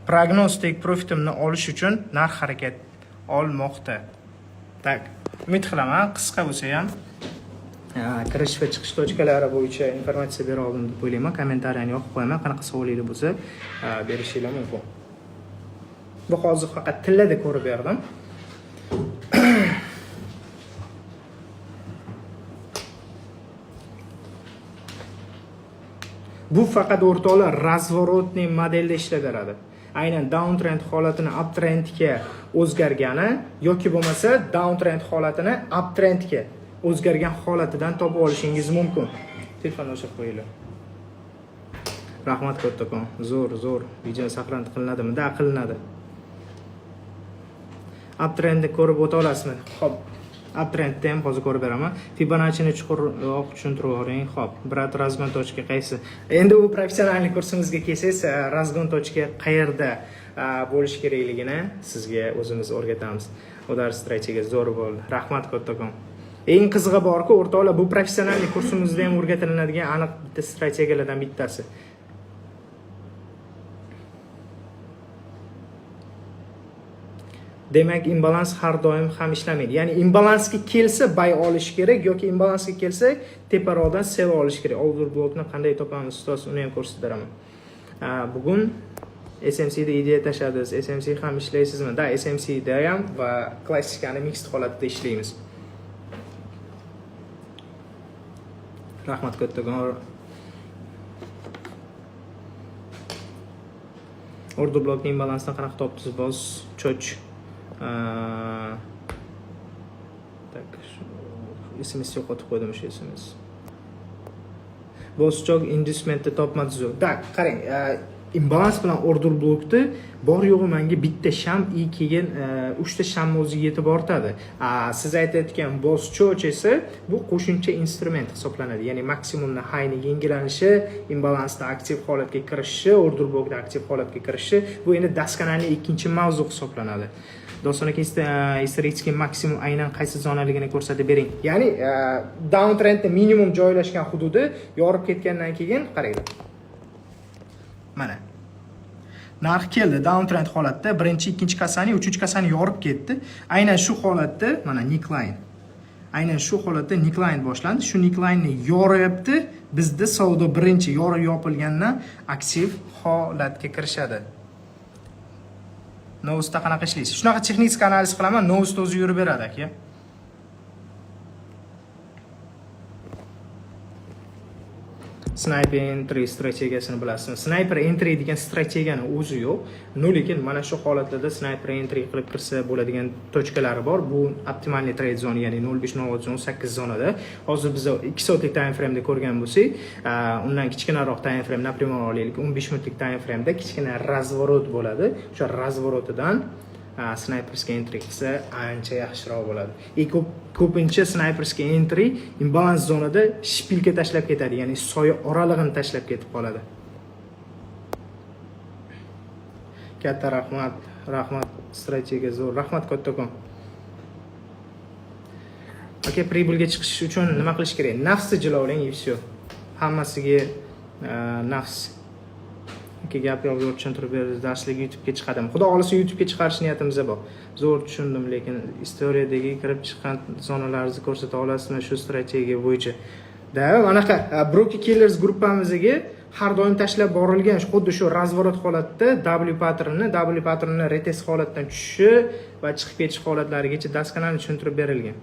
prognoz take profitimni olish uchun narx harakat olmoqda. Tak, umid qilaman qisqa bo'lsa ham kirish va chiqish tochkalari bo'yicha informatsiya bera oldim deb o'ylayman. Kommentariyani yoqib qo'yaman. Qanaqa savolinglar bo'lsa, berishinglar mumkin. Bu hozir faqat tillarda ko'rib berdim. Bu faqat o'rtoqlar razvorotniy modelda ishlab beradi. Aynan downtrend holatini uptrendga o'zgargani yoki bo'lmasa downtrend holatini uptrendga o'zgargan holatidan topib olishingiz mumkin. Telefonni o'chirib qo'yinglar. Rahmat kattakon. Zo'r. Video saqlanib qilinadimi? Da, qilinadi. Uptrendni ko'rib o'ta olasizmi? Xo'p. Uptrendni ham hozir ko'rib beraman. Fibonacci'ni chuqurroq tushuntirib yuboring. Xo'p, brat razgon tochka qaysi? Endi u professionallik kursimizga kelsangiz, razgon tochka qayerda bo'lish kerakligini sizga o'zimiz o'rgatamiz. Udar strategiya zo'r bo'ldi. Rahmat kattakon. Eng qizig'i borki, o'rtoqlar, bu professionallik kursimizda ham o'rgatiladigan aniq bitta strategiyalardan bittasi. Demak, imbalans har doim ham ishlamaydi. Ya'ni imbalansga kelsa buy olish kerak yoki imbalansga kelsa teparoqdan sell olish kerak. Order blokni qanday topamiz ustoz, uni ham ko'rsatib beraman. Bugun SMC da ideya tashladingiz. SMC ham ishlaysizmi? Da, SMC da ham va klassikani mixed holatda ishlaymiz. Rahmat kattakon. Order blokning imbalansini qanaqa topdingiz? Boz choch. Tak, SMS yo'qotib qo'ydim shu SMS. Boschoq inducementni topmadingiz. Tak, qarang, imbalans bilan order blokni bor yo'g'i menga bitta sham keyin 3 ta sham o'ziga yetib ortadi. Siz aytayotgan boschoq esa bu qo'shimcha instrument hisoblanadi. Ya'ni maksimumni highni yengillanishi, imbalansda aktiv holatga kirishi, order blokda aktiv holatga kirishi, bu endi daskanalning ikkinchi mavzu hisoblanadi. Do'stlar, historiический maksimum aynan qaysi zonaligini ko'rsatib bering. Ya'ni downtrendning minimum joylashgan hududi yorib ketgandan keyin qaranglar. Mana. Narx keldi downtrend holatda, birinchi, ikkinchi kasani, uchinchi kasani yorib ketdi. Aynan shu holatda mana neckline. Aynan shu holatda neckline boshlandi. Shu neckline'ni yoryapti. Bizda savdo birinchi yorib yopilgandan aktiv holatga kirishadi. Nousda qanaqa ishlaysiz? Shunaqa texnik analiz qilaman, Nousda o'zi yurib beradi aka. Sniper entry strategiyasini bilasizmi? Sniper entry degan strategiyani o'zi yo'q. Lekin mana shu holatlarda sniper entry qilib kirsa bo'ladigan tochkalari bor. Bu optimalniy trade zona, ya'ni 05-08 zonada. Hozir biz 2 soatlik time frame da ko'rgan bo'lsak, undan kichkinaroq time frame, например, olaylik, 15 minutlik time frame da kichkina razvorot bo'ladi. O'sha razvorotidan sniperskiy entry qilsa ancha yaxshiroq bo'ladi. Ko'pincha sniperskiy entry imbalans zonada shpilka tashlab ketadi, ya'ni soya oralig'ini tashlab ketib qoladi. Katta rahmat strategiya zo'r. Rahmat kattakon. Aka, pribulga chiqish uchun nima qilish kerak? Nafsni jilovlang, и всё. Hammasiga nafs. Gap yo'q, zo'r tushuntirib berdi. Darslik YouTube'ga chiqadimi? Xudo xolisa YouTube'ga chiqarish niyatimizda bor. Zo'r tushundim, lekin istoriyadagi kirib chiqqan zonalaringizni ko'rsata olasizmi shu strategiya bo'yicha? Da, anaqa Broker Killers gruppamizga har doim tashlab borilgan xuddi shu razvorot holatda W patternni retest holatdan tushishi va chiqib ketish holatlarigacha daskanalni tushuntirib berilgan.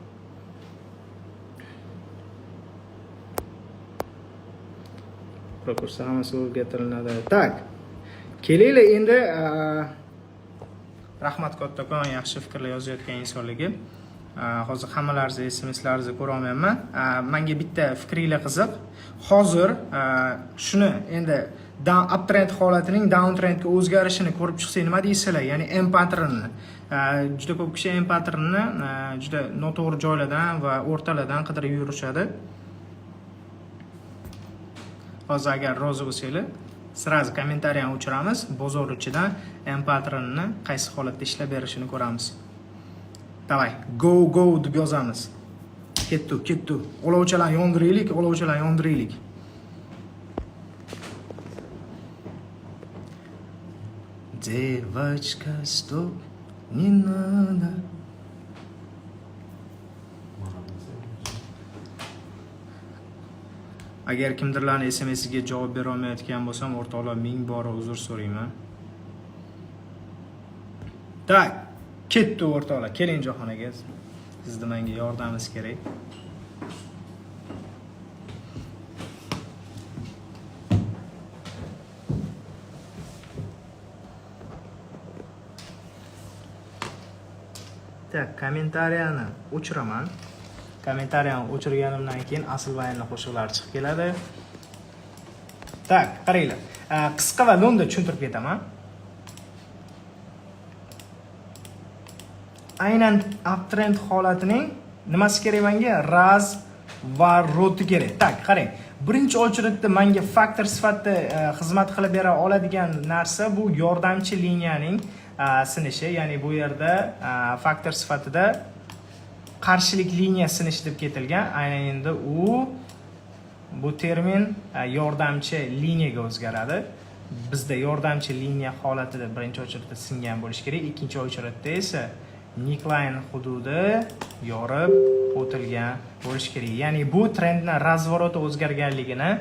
Rakurslar hammasi o'rgatilinadi. Tak. Kelinglar endi rahmat kattakon, yaxshi fikrlar yozayotgan insonlarga. Hozir hammalaringizni SMS-laringizni ko'ra olmayman. Menga bitta fikringlar qiziq. Hozir shuni endi uptrend holatining downtrendga o'zgarishini ko'rib chiqsak nima deysizlar? Ya'ni M patternini. Juda ko'p kishi M patternini juda noto'g'ri joylardan va o'rtalardan qidirib yurishadi. Hozir agar rozi bo'lsanglar, sразу kommentariyani o'chiramiz. Bozor ichidan M patternini qaysi holatda ishlab berishini ko'ramiz. Davay, go deb yozamiz. Ketdi. Olovchalarni yondiraylik. Девочка, стоп, не надо. Agar kimdirlarning SMS-iga javob bera olmayotgan bo'lsam, o'rtoqlar ming bora uzr so'rayman. Tak, ketdi o'rtoqlar, keling Jahon aka. Sizni menga yordamingiz kerak. Tak, kommentariyani o'chiraman. Kommentariyani o'chirganimdan keyin asl bayonli qo'shiqlar chiqib keladi. Tak, qaranglar. Qisqa va lo'nda tushuntirib ketaman. Aynan uptrend holatining nimasi kerak menga? Raz va roti kerak. Tak, qarang. Birinchi ochriqda menga faktor sifatida xizmat qilib bera oladigan narsa bu yordamchi liniyaning sinishi, ya'ni bu yerda faktor sifatida qarshilik liniya sinishi deb ketilgan. Aynan endi bu termin yordamchi liniyaga o'zgaradi. Bizda yordamchi liniya holatida birinchi o'chirda singan bo'lishi kerak, ikkinchi o'chirda esa neckline hududi yorib o'tilgan bo'lishi kerak. Ya'ni bu trendning razvoroti o'zgarganligini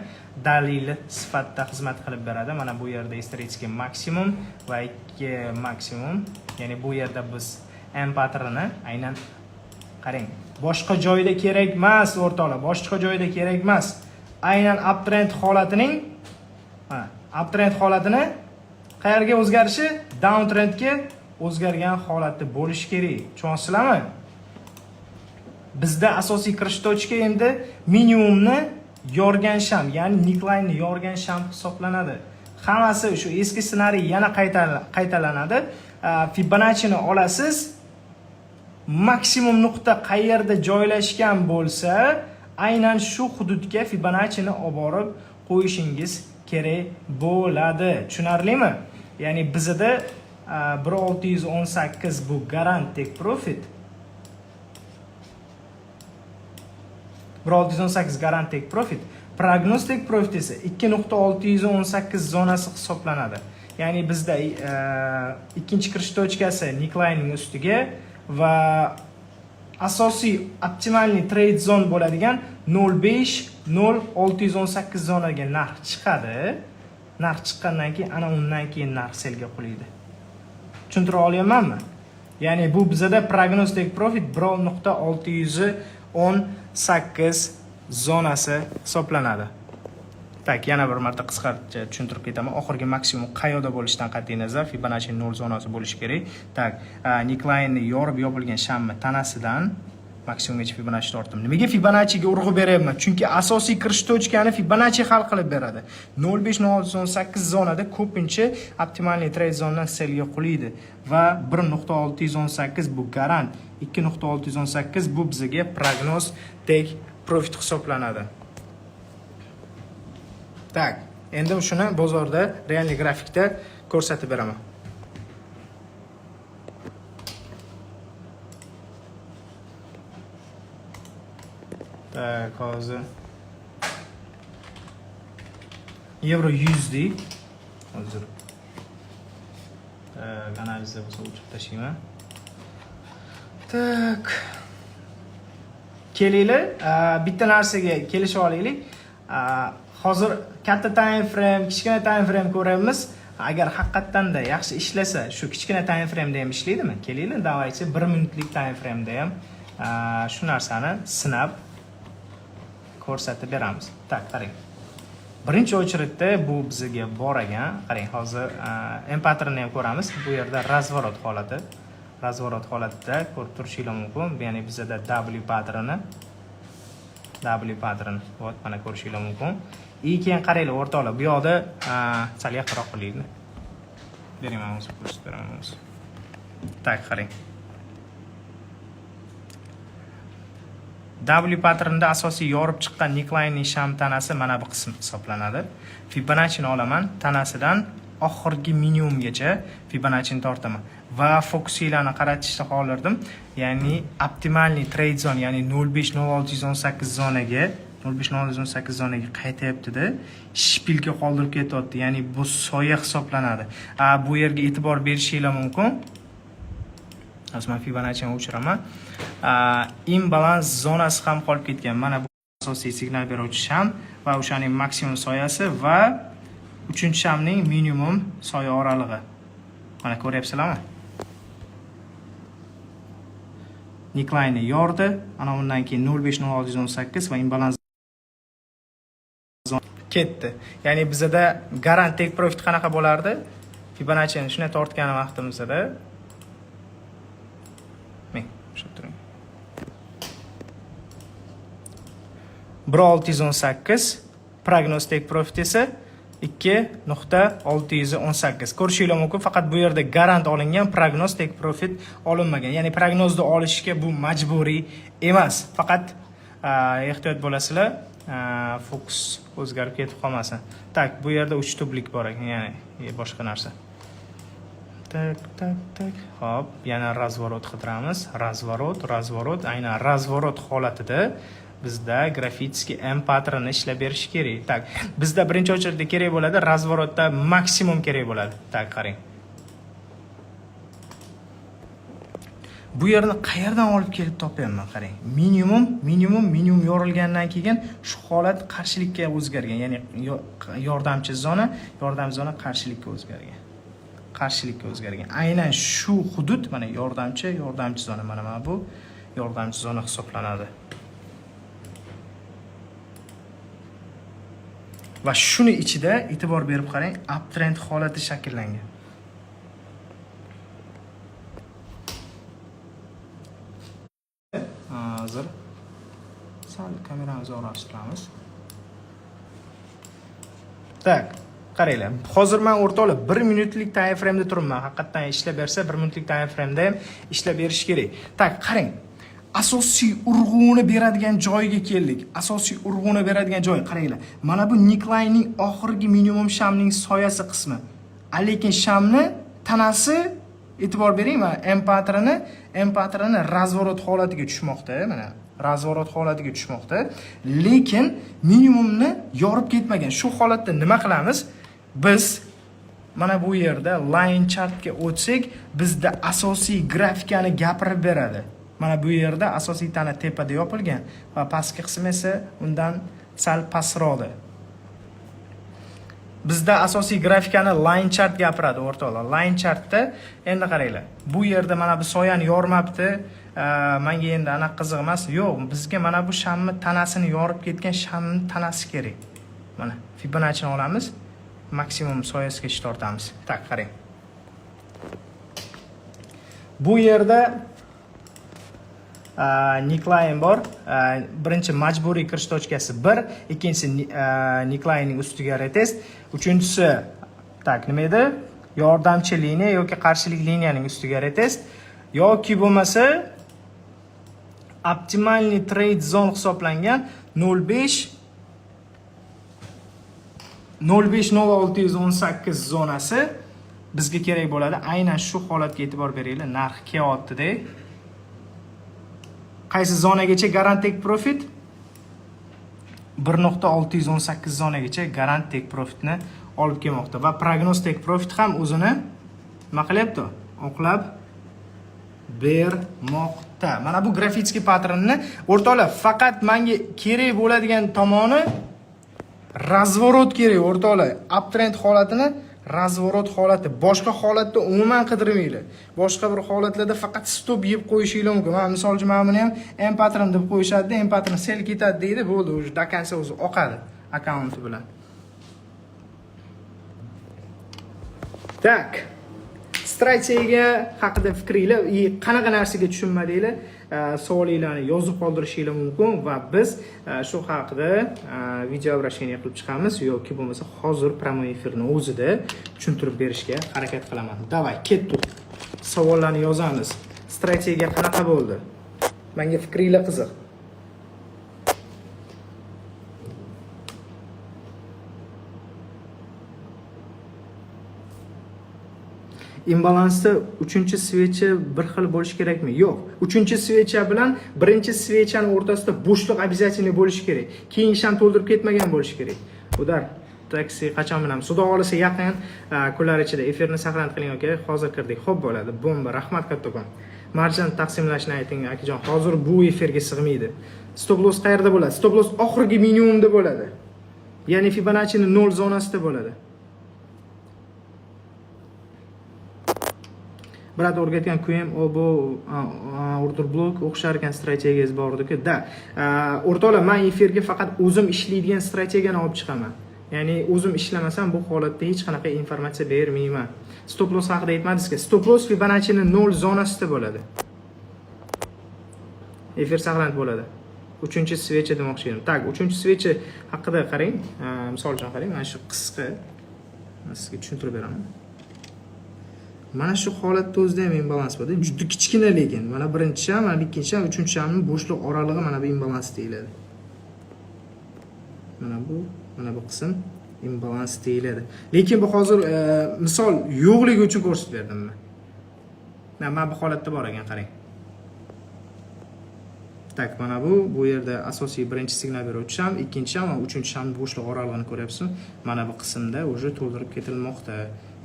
dalili sifatida xizmat qilib beradi. Mana bu yerda исторический maksimum va 2 maksimum. Ya'ni bu yerda biz M patternini aynan qarang. Boshqa joyda kerak emas o'rtoqlar, boshqa joyda kerak emas. Aynan uptrend holatining uptrend holatini qayerga o'zgarishi? Downtrendga o'zgargan holatda bo'lishi kerak. Tushunyapsizlarmi? Bizda asosiy kirish tochka endi minimumni yorgan sham, ya'ni neckline yorgan sham hisoblanadi. Hammasi shu eski ssenariy yana qaytalanadi. Fibonacci'ni olasiz. Maksimum nuqta qayerda joylashgan bo'lsa, aynan shu hududga Fibonacci'ni olib borib qo'yishingiz kerak bo'ladi. Tushunarlimi? Ya'ni bizda 1618 bu garant take profit. 1618 garant take profit. Prognoz take profit esa 2.618 zonasi hisoblanadi. Ya'ni bizda ikkinchi kirish tochkasi necklinening ustiga va asosiy optimalniy trade zone bo'ladigan 0.5-0.618 zonaga narx chiqadi. Narx chiqqandan keyin ana undan keyin narx selga qulaydi. Tushuntira olyapmanmi? Ya'ni bu bizada prognoz take profit 1.618 zonasi hisoblanadi. Tak, yana bir marta qisqacha tushuntirib ketaman. Oxirgi maksimum qayerda bo'lishidan qat'iy nazar Fibonacci 0 zonasi bo'lishi kerak. Tak, neckline yorib yopilgan shamni tanasidan maksimumgacha Fibonacci tortdim. Nimaga Fibonacciga urg'u beryapman? Chunki asosiy kirish tochkani Fibonacci hal qilib beradi. 0.5-0.18 zonada ko'pincha optimalniy trade zonadan selga qulaydi va 1.618 bu garant, 2.618 bu bizga prognoz take profit hisoblanadi. Tak, endi shuni bozorda realniy grafikda ko'rsatib beraman. Tak, hozir Euro 100 deylik. Hozir analizda bo'lsa o'chirib tashlayman. Tak. Kelinglar, bitta narsaga kelishib olaylik. Hozir katta time frame, kichkina time frame ko'ramiz. Agar haqiqatdan-da yaxshi ishlasa, shu kichkina time frame da ham ishlaydimi? Kelinglar, davaychi 1 minutlik time frame da ham shu narsani sinab ko'rsatib beramiz. Tak, qarang. Birinchi o'chiritda bu bizga bor ekan. Qarang, hozir M patternni ham ko'ramiz. Bu yerda razvorot holati. Razvorot holatida ko'rib turishingiz mumkin. Ya'ni bizda W patterni. Vot, mana ko'rishingiz mumkin. Keyin qaranglar o'rtoqlar, bu yoqda sal yaqinroq qilaylik. Bering, men o'zim ko'rsatib beraman. Tak, qarang. W patternda asosiy yorib chiqqan necklinening sham tanasi mana bu qism hisoblanadi. Fibonacci'ni olaman, tanasidan oxirgi minimumgacha Fibonacci'ni tortaman va fokusinglarni qaratishni xohlardim. Ya'ni optimalniy trade zone, ya'ni 050618 zonaga 050618 zonaga qaytayapti-da, shpilga qoldirib ketyapti. Ya'ni bu soya hisoblanadi. Bu yerga e'tibor berishingiz mumkin. Asman Fibonacci'ni o'chiraman. Imbalans zonasi ham qolib ketgan. Mana bu asosiy signal beruvchi sham va o'shaning maksimum soyasi va 3-shamning minimum soya oralig'i. Mana ko'ryapsizlarmi? Neckline yordi. Ana undan keyin 050618 va imbalans ketdi. Ya'ni bizda garant take profit qanaqa bo'lardi? Fibonacci'ni shunday tortgan vaqtimizda men tushunib turing. 1618 prognoz take profit esa 2.618. Ko'rishingiz mumkin, faqat bu yerda garant olingan, prognoz take profit olinmagan. Ya'ni prognozni olishga bu majburiy emas. Faqat ehtiyot bo'lasizlar, fokus o'zgarib ketib qolmasin. Tak, bu yerda 3 tublik bor ekan, ya'ni boshqa narsa. Tak. Hop, yana razvorot qidiramiz. Razvorot, aynan razvorot holatida bizda grafitskiy M patternni ishlab berish kerak. Tak, bizda birinchi o'chirda kerak bo'ladi, razvorotda maksimum kerak bo'ladi. Tak, qarang. Bu yerni qayerdan olib kelib topyapman, qarang. Minimum yorilgandan keyin shu holat qarshilikka o'zgargan. Ya'ni yordamchi zona qarshilikka o'zgargan. Aynan shu hudud mana yordamchi zona, mana bu yordamchi zona hisoblanadi. Va shuni ichida e'tibor berib qarang, uptrend holati shakllangan. Hozir sal kameramizni o'rnashtiramiz. Tak, qaranglar. Hozir men o'rtoqlar 1 minutlik time frame da turibman. Haqiqatan ishlab bersa 1 minutlik time frame da ham ishlab berish kerak. Tak, qarang. Asosiy urg'uni beradigan joyga keldik. Qaranglar. Mana bu necklinening oxirgi minimum shamning soyasi qismi. Lekin shamni tanasi e'tibor bering, mana M patternni razvorot holatiga tushmoqda, mana razvorot holatiga tushmoqda. Lekin minimumni yorib ketmagan. Shu holatda nima qilamiz? Biz mana bu yerda line chartga o'tsak, bizda asosiy grafikani gapirib beradi. Mana bu yerda asosiy tana tepada yopilgan va pastki qismi esa undan sal pastroqda. Bizda asosiy grafikani line chart gapiradi o'rtoqlar. Line chartda endi qaranglar. Bu yerda mana bu soyani yormabdi. Menga endi aniq qiziq emas. Yo'q, bizga mana bu shamni tanasini yorib ketgan shamni tanasi kerak. Mana Fibonacci'ni olamiz, maksimum soyasigacha tortamiz. Tak, qarang. Bu yerda neckline bor. Birinchi majburiy kirish tochkasi 1, ikkinchisi necklinening ustiga retest, uchinchisi tak nima edi? Yordamchi liniya yoki qarshilik liniyaning ustiga retest yoki bo'lmasa optimalniy trade zone hisoblangan 050618 zonasi bizga kerak bo'ladi. Aynan shu holatga e'tibor beringlar. Narx kelyapti-da. Qaysi zonagacha garant take profit? 1.618 zonagacha garant take profitni olib kelmoqda va prognoz take profit ham o'zini nima qilyapti? Oqlab bermoqda. Mana bu grafitskiy patternni o'rtoqlar, faqat menga kerak bo'ladigan tomoni razvorot kerak o'rtoqlar. Uptrend holatini razvorot holati, boshqa holatda umuman qidirmanglar. Boshqa bir holatlarda faqat stop yeb qo'yishingiz mumkin. Men misol uchun mana buni ham M pattern deb qo'yishadi, M pattern sel ketadi deydi, bo'ldi, o'zi dakansa o'zi oqadi akkaunti bilan. Tak. Strategiya haqida fikringlar, qanaqa narsaga tushunmadinglar, savolinglarni yozib qoldirishinglar mumkin va biz shu haqida video обращение qilib chiqamiz yoki bo'lmasa hozir prямой efirni o'zida tushuntirib berishga harakat qilaman. Davay, ketdik. Savollarni yozamiz. Strategiya qanaqa bo'ldi? Menga fikringlar qiziq. Imbalansda 3-svecha bir xil bo'lishi kerakmi? Yo'q. 3-svecha bilan 1-svechani o'rtasida bo'shliq обязательно bo'lishi kerak. Keyin ham to'ldirib ketmagan bo'lishi kerak. Udar, taksi qachon bilan Xudo xolasa yaqin kunlar ichida efirni saqlanib qiling, aka. Hozir kirdik. Xo'p bo'ladi. Bomba, rahmat kattakon. Marjin taqsimlashni ayting, akajon. Hozir bu efirga sig'maydi. Stop loss qayerda bo'ladi? Stop loss oxirgi minimumda bo'ladi. Ya'ni Fibonacci'ni 0 zonasida bo'ladi. Brat o'rgatgan QM bu order blok o'xshar ekan strategiyasi bor edi-ku. Da. O'rtoqlar, men efirga faqat o'zim ishlaydigan strategiyani olib chiqaman. Ya'ni o'zim ishlamasam bu holatda hech qanaqa informatsiya bermayman. Stop loss haqida aytmadingiz-ku. Stop loss Fibonacci'ni 0 zonasida bo'ladi. Efir saqlanib bo'ladi. 3-svecha demoqchi edim. Tak, 3-svecha haqida qarang. Misol uchun qarang, mana shu qisqa sizga tushuntirib beraman. Mana shu holatda o'zida ham imbalans bor. Juda kichkina lekin. Mana birinchi ham, mana ikkinchi ham, uchinchi hamning bo'shliq oralig'i mana bu imbalans deyiladi. Mana bu qism imbalans deyiladi. Lekin bu hozir misol yo'qligi uchun ko'rsatib berdim men. Mana bu holatda bor ekan, qarang. Tak, mana bu yerda asosiy birinchi signal beruvchi ham, ikkinchi ham va uchinchi ham bo'shliq oralig'ini ko'ryapsizmi? Mana bu qismda уже to'ldirib ketilmoqda.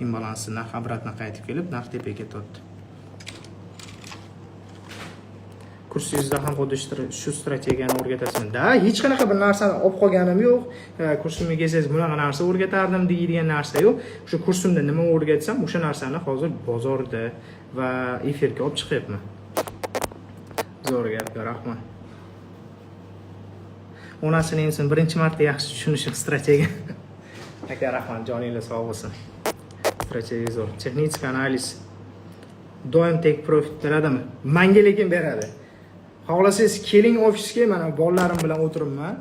Imbalansi narx obratna qaytib kelib, narx tepaga ketyapti. Kursingizda ham xuddi shu strategiyani o'rgatasizmi? Da, hech qanaqa bir narsani olib qolganim yo'q. Kursimga kelsangiz bunaqa narsa o'rgatardim deydigan narsa yo'q. O'sha kursimda nima o'rgatsam, o'sha narsani hozir bozorda va efirga olib chiqyapman. Zo'r gapga rahmat. Onasini inson birinchi marta yaxshi tushunishim strategiya. Aka rahmat, joninglar sog' bo'lsin. Strategiya zo'r. Texnik analiz. Doim take profit beradimi? Menga lekin beradi. Xohlasangiz keling ofisga, mana bolalarim bilan o'tiribman.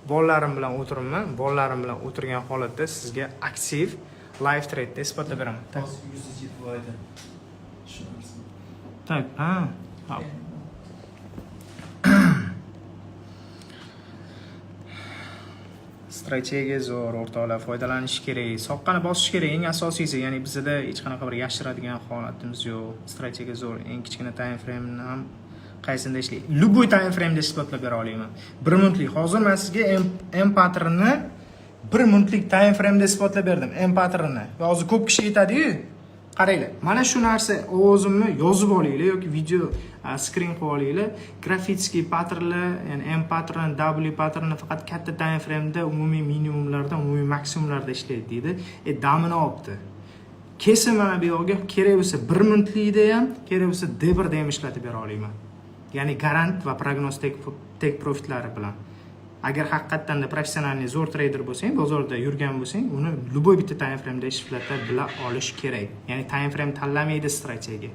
Bolalarim bilan o'tirgan holatda sizga aktiv live trade isbotlab beraman. Tak, strategiya zo'r, o'rtoqlar, foydalanish kerak, soqqani bosish kerak, eng asosiysi, ya'ni bizda hech qanaqa bir yashiradigan holatimiz yo'q. Strategiya zo'r, eng kichkina time frame ham qaysinda ishlaydi. Любой time frame da isbotlab bera olaman. 1 minutlik. Hozir men sizga M patternni 1 minutlik time frame da isbotlab berdim. M patternni. Hozir ko'p kishi aytadi-yu, qaranglar. Mana shu narsa o'zimni yozib olinglar yoki video screen qilib olinglar. Grafitskiy patternlar, ya'ni M pattern, W pattern faqat katta time frame da umumiy minimumlarda, umumiy maksimumlarda ishlaydi deydi. Damini olibdi. Kesin mana bu yerga kerak bo'lsa 1 minutlikda ham, kerak bo'lsa D1 da ham ishlatib bera olaman. Ya'ni garant va prognoz take profitlari bilan. Agar haqiqatan da professional zo'r trader bo'lsang, bozorda yurgan bo'lsang, uni любой bitta time frame da ishlatib bila olish kerak. Ya'ni time frame tanlamaydi strategiya.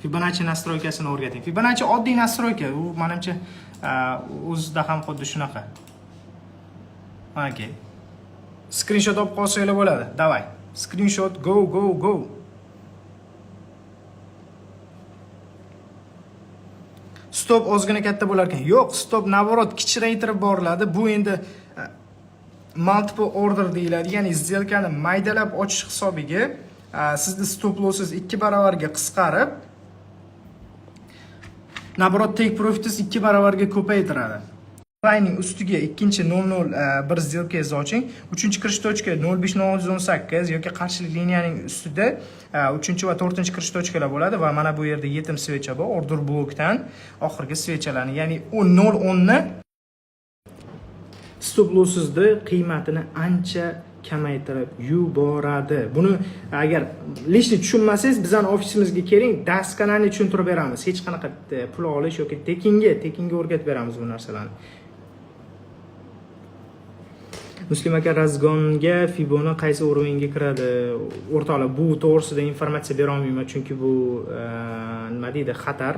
Fibonacci nastroykasini o'rgating. Fibonacci oddiy nastroyka, u menimcha o'zida ham xuddi shunaqa. Okay. Screenshot olib qolsanglar bo'ladi. Davay. Screenshot go. Stop ozgina katta bo'lar ekan. Yo'q, stop navorot kichraytirib boriladi. Bu endi multiple order deyiladi. Ya'ni сделкani maydalab ochish hisobiga sizni stop lossingiz 2 baravarga qisqarib, navorot take profitingiz 2 baravarga ko'paytiradi. Layning ustiga ikkinchi 001 сделкangizni oching, uchinchi kirish tochka 05918 yoki qarshilik liniyaning ustida 3 va 4 kirish tochkalar bo'ladi va mana bu yerda yetim svecha bor, order blokdan oxirgi svechalarni, ya'ni 0.10 ni stop lossizda qiymatini ancha kamaytirib yuboradi. Buni agar lishni tushunmasangiz, bizning ofisimizga keling, dars kanalini tushuntirib beramiz. Hech qanaqa pul olish yoki tekinga o'rgatib beramiz bu narsalarni. Muslim aka, razgonga Fiboni qaysi o'ringa kiradi? O'rtoqlar, bu to'g'risida informatsiya bera olmayman, chunki bu nima deydi, xatar.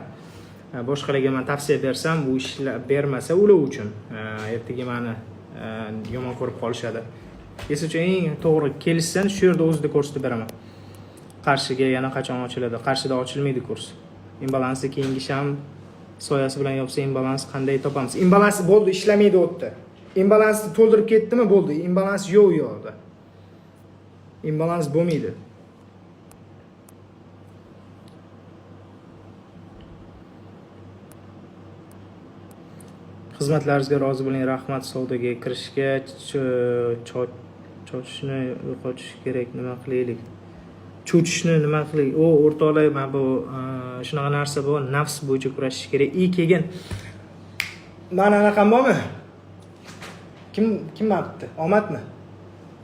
Boshqalarga men tavsiya bersam, bu ishlar bermasa ular uchun ertaga meni yomon ko'rib qolishadi. Kes uchun eng to'g'ri kelishsan, shu yerda o'zida ko'rsatib beraman. Qarshiga yana qachon ochiladi? Qarshida ochilmaydi kurs. Imbalansni keyingi sham soyasi bilan yopsa imbalans qanday topamiz? Imbalans bo'ldi, ishlamaydi o'tdi. Imbalansni to'ldirib ketdimi? Bo'ldi. Imbalans yo'q yo'qda. Imbalans bo'lmaydi. Xizmatlaringizga rozi bo'ling, rahmat. Savdoga kirishga cho'chishni yo'qotish kerak, nima qilaylik? Cho'chishni nima qilaylik? O'rtoqlar, mana bu shunaqa narsa bor, nafs bo'yicha kurashish kerak. Keyin mana anaqam bormi? Kim mapti? Omadmi?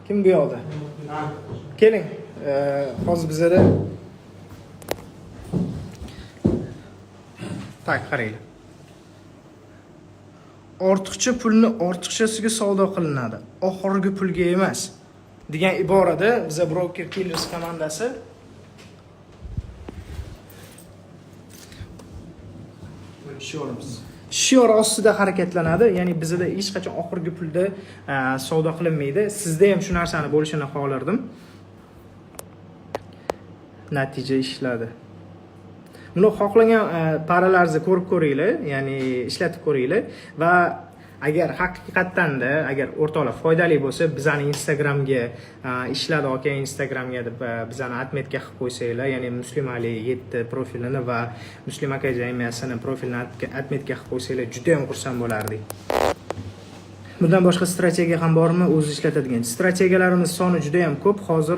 Kim bu yoqda? Keling, hozir bizada tak qaranglar. Ortiqcha pulni ortiqchasiga savdo qilinadi, oxirgi pulga emas degan iborada biz Broker Killers komandasi shior ostida harakatlanadi. Ya'ni bizda hech qachon oxirgi pulda savdo qilinmaydi. Sizda ham shu narsani bo'lishini xohlardim. Natija ishladi. Buni xohlagan paralaringizni ko'rib ko'ringlar, ya'ni ishlatib ko'ringlar va agar haqiqatdan-da agar o'rtoqlar foydali bo'lsa, bizani Instagramga ishladi aka, Instagramga deb bizani atmetga qilib qo'ysanglar, ya'ni Muslim Ali 7 profilini va Muslim aka jamiyatini profilini atmetga qilib qo'ysanglar, juda ham xursand bo'lardik. Bundan boshqa strategiya ham bormi? O'zi ishlatadigan strategiyalarimiz soni juda ham ko'p. Hozir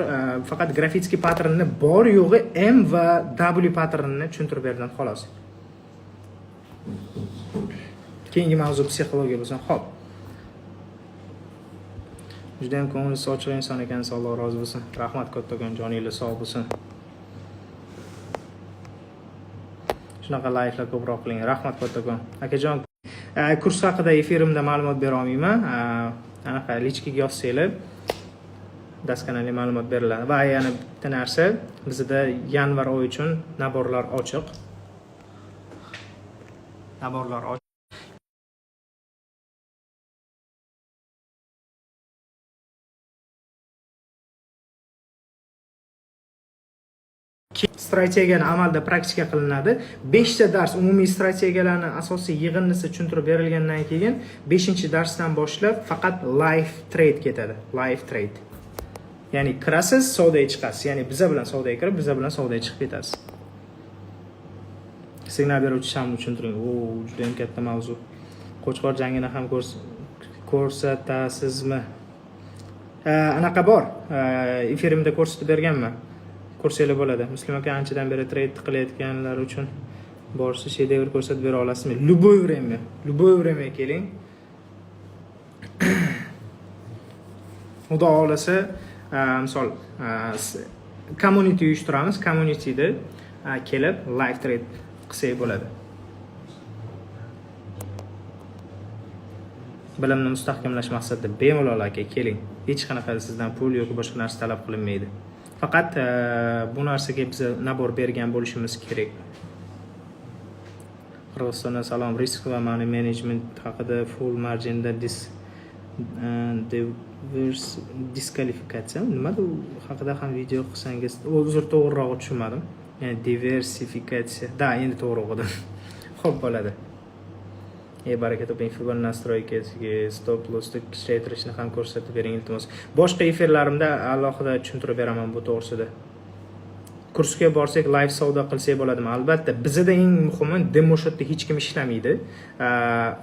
faqat grafitskiy patternni bor yo'g'i M va W patternini tushuntirib berdim xolos. Keyingi mavzu psixologiya bo'lsin. Xo'p. Juda ham ko'nglingiz ochiq inson ekansiz, Alloh rozi bo'lsin. Rahmat kattakon, joningiz sog' bo'lsin. Shunaqa layflar ko'proq qiling. Rahmat kattakon. Akajon, kurs haqida efirimda ma'lumot bera olmayman. Anaqa lichkaga yozsanglar daskanali ma'lumot beriladi. Va yana bitta narsa, bizda yanvar oyi uchun naborlar ochiq. Naborlar ochiq. Strategiyani amalda praktika qilinadi. 5 ta dars umumiy strategiyalarning asosiy yig'indisi tushuntirib berilgandan keyin 5-darsdan boshlab faqat live trade ketadi. Live trade. Ya'ni kirasiz, savdoga chiqasiz. Ya'ni biza bilan savdoga kirib, biza bilan savdoga chiqib ketasiz. Signal beruvchi shamni tushuntiring. Juda ham katta mavzu. Qo'chqor jangini ham ko'rsatasizmi? Anaqa bor. Efirimda ko'rsatib berganman. Ko'rsanglar bo'ladi. Muslim aka anchadan beri trade qilayotganlar uchun borsa shedevr ko'rsatib bera olasizmi? Любое время keling. Xudo xolasa, misol community uyushtiramiz. Communityda kelib live trade qilsak bo'ladi. Bilimni mustahkamlash maqsadida bemalol aka keling. Hech qanaqa sizdan pul yoki boshqa narsa talab qilinmaydi. Faqat bu narsaga biz nabor bergan bo'lishimiz kerak. Qirg'izistondan salom. Risk va money management haqida full marginda diskvalifikatsiya nima haqida ham video qilsangiz, uzr to'g'riroq tushunmadim. Ya'ni diversifikatsiya. Da, endi to'g'ri o'qidim. Xo'p bo'ladi. Baraka toping. Fibon nastroykasiga stop lossni kuchaytirishni ham ko'rsatib bering iltimos. Boshqa efirlarimda alohida tushuntirib beraman bu to'g'risida. Kursga borsak, live savdo qilsak bo'ladimi? Albatta, bizda eng muhimi demo shotda hech kim ishlamaydi.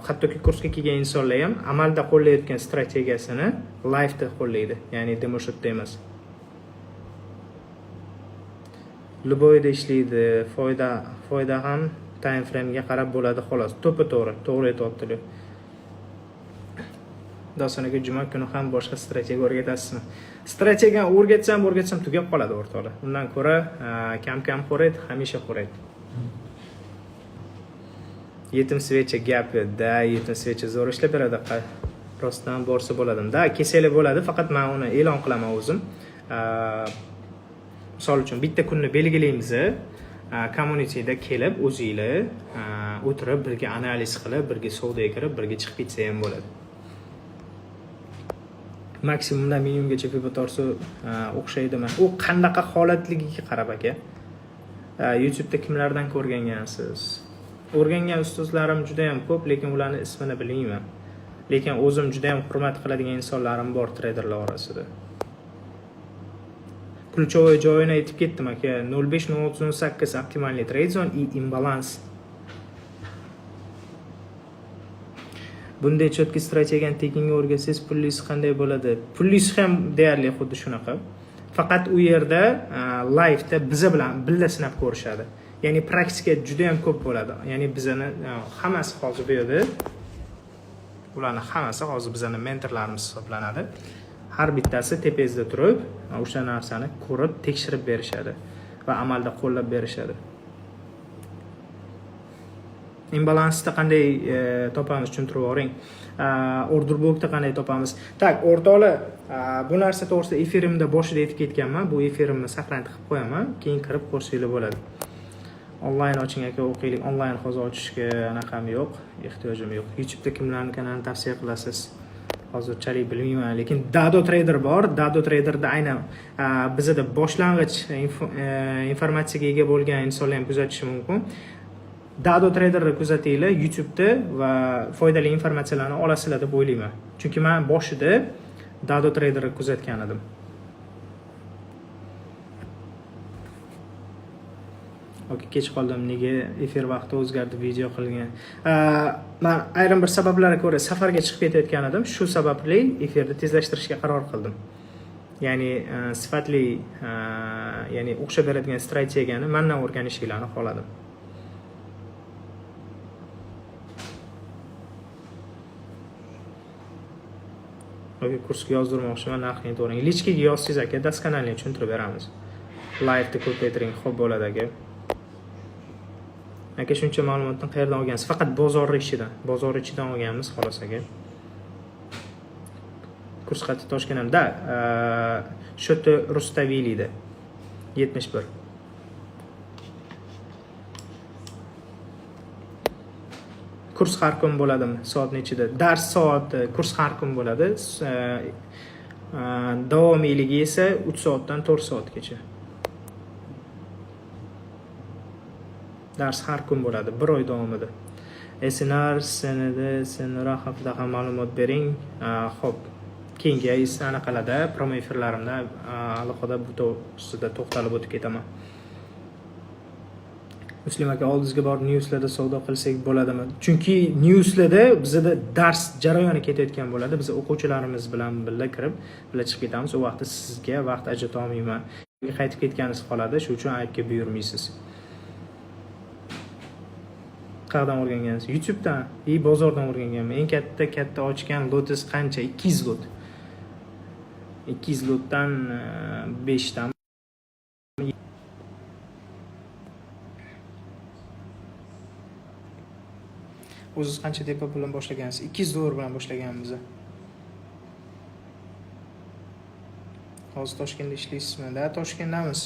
Hattoki kursga kelgan insonlar ham amalda qo'llayotgan strategiyasini live'da qo'llaydi, ya'ni demo shotda emas. Luboyda ishlaydi, foyda ham time frame ga qarab bo'ladi xolos. To'g'ri aytyaptilar. Dasanaga juma kuni ham boshqa strategiya o'rgatasizmi? Strategiyani o'rgatsam tugab qoladi o'rtoqlar. Undan ko'ra kam qo'raydi, hamisha qo'raydi. Yetim svecha gapi, yetim svecha zo'r ishlab beradi. rostdan borsa bo'ladimi? Da, kelsanglar bo'ladi, faqat men uni e'lon qilaman o'zim. Misol uchun bitta kunni belgilaymiz. Communityda kelib o'zinglar o'tirib birga analiz qilib, birga savdoga kirib, birga chiqib ketsa ham bo'ladi. Maksimumdan minimumgacha pivotorsi o'xshaydimi? U qanaqa holatligiga qarab aka. YouTube'da kimlardan ko'rgangansiz? O'rgangan ustozlarim juda ham ko'p, lekin ularning ismini bilmayman. Lekin o'zim juda ham hurmat qiladigan insonlarim bor traderlar orasida. Ключевой joyini aytib ketdim aka. 05-06-18 optimalniy trade zone и imbalans. Bunday cho'tki strategiyani tekinga o'rgatsangiz pullingiz qanday bo'ladi? Pullingiz ham deyarli xuddi shunaqa. Faqat u yerda live'da biza bilan birga sinab ko'rishadi. Ya'ni praktika juda ham ko'p bo'ladi. Ya'ni bizani hammasi hozir bu yerda ularning hammasi hozir bizning mentorlarimiz hisoblanadi. Har bittasi tepangizda turib, o'sha narsani ko'rib, tekshirib berishadi va amalda qo'llab berishadi. Imbalansni qanday topamiz tushuntirib yuboring. Order bookda qanday topamiz? Tak, o'rtoqlar, bu narsa to'g'risida efirimda boshida aytib ketganman. Bu efirimni saqlanib qilib qo'yaman, keyin kirib ko'rsanglar bo'ladi. Onlayn oching aka, o'qiylik. Onlayn hozir ochishga anaqam yo'q, ehtiyojim yo'q. YouTube'da kimlarning kanalini tavsiya qilasiz? Hozirchalik bilmayman, lekin Dado Trader bor. Dado Traderda aynan bizda boshlang'ich informatsiyaga ega bo'lgan insonlar ham kuzatishi mumkin. Dado Traderni kuzatinglar YouTube'da va foydali informatsiyalarni olasizlar deb o'ylayman. Chunki men boshida Dado Traderni kuzatgan edim. Okey, kech qoldim. Nega efir vaqti o'zgardi, video qilgan. Men ayrim bir sabablarga ko'ra safarga chiqib ketayotgan edim. Shu sababli efirni tezlashtirishga qaror qildim. Ya'ni sifatli, ya'ni o'xshab beradigan strategiyani mendan o'rganishinglarni xohladim. Okey, kursga yozdirmoqchiman, narxini to'g'ring. Lichkaga yozsangiz aka, daskanalni tushuntirib beramiz. Live'da ko'paytiring, xo'p bo'ladi aka. Aka, shuncha ma'lumotni qayerdan olgansiz? Faqat bozor ichidan. Bozor ichidan olganmiz, xolos aka. Kurs xati Toshkentda, Shoto Rustavilida 71. Kurs har kun bo'ladimi? Soat nechida? Dars soati, kurs har kun bo'ladi. Davomiyligi esa 3 soatdan 4 soatgacha. Dars har kun bo'ladi, 1 oy davomida. SNR senra haqida ham ma'lumot bering. Xo'p, keyingi anaqalarda, promo efirlarimda alohida bu to'g'risida to'xtalib o'tib ketaman. Muslim aka, oldingizga borib newslarda savdo qilsak bo'ladimi? Chunki newslarda bizda dars jarayoni ketayotgan bo'ladi. Biz o'quvchilarimiz bilan birga kirib, birga chiqib ketamiz. U vaqtda sizga vaqt ajrata olmayman. Qaytib ketganingiz qoladi, shuning uchun aybga buyurmaysiz. Qayerdan o'rgangansiz? YouTube'dan, bozordan o'rganganman. Eng katta ochgan lotingiz qancha? 200 lot. 200 lotdan 5 dan o'zingiz qancha depo bilan boshlagansiz? 200 dollar bilan boshlaganmiz. Hozir Toshkentda ishlaysizmi? Da, Toshkentdamiz.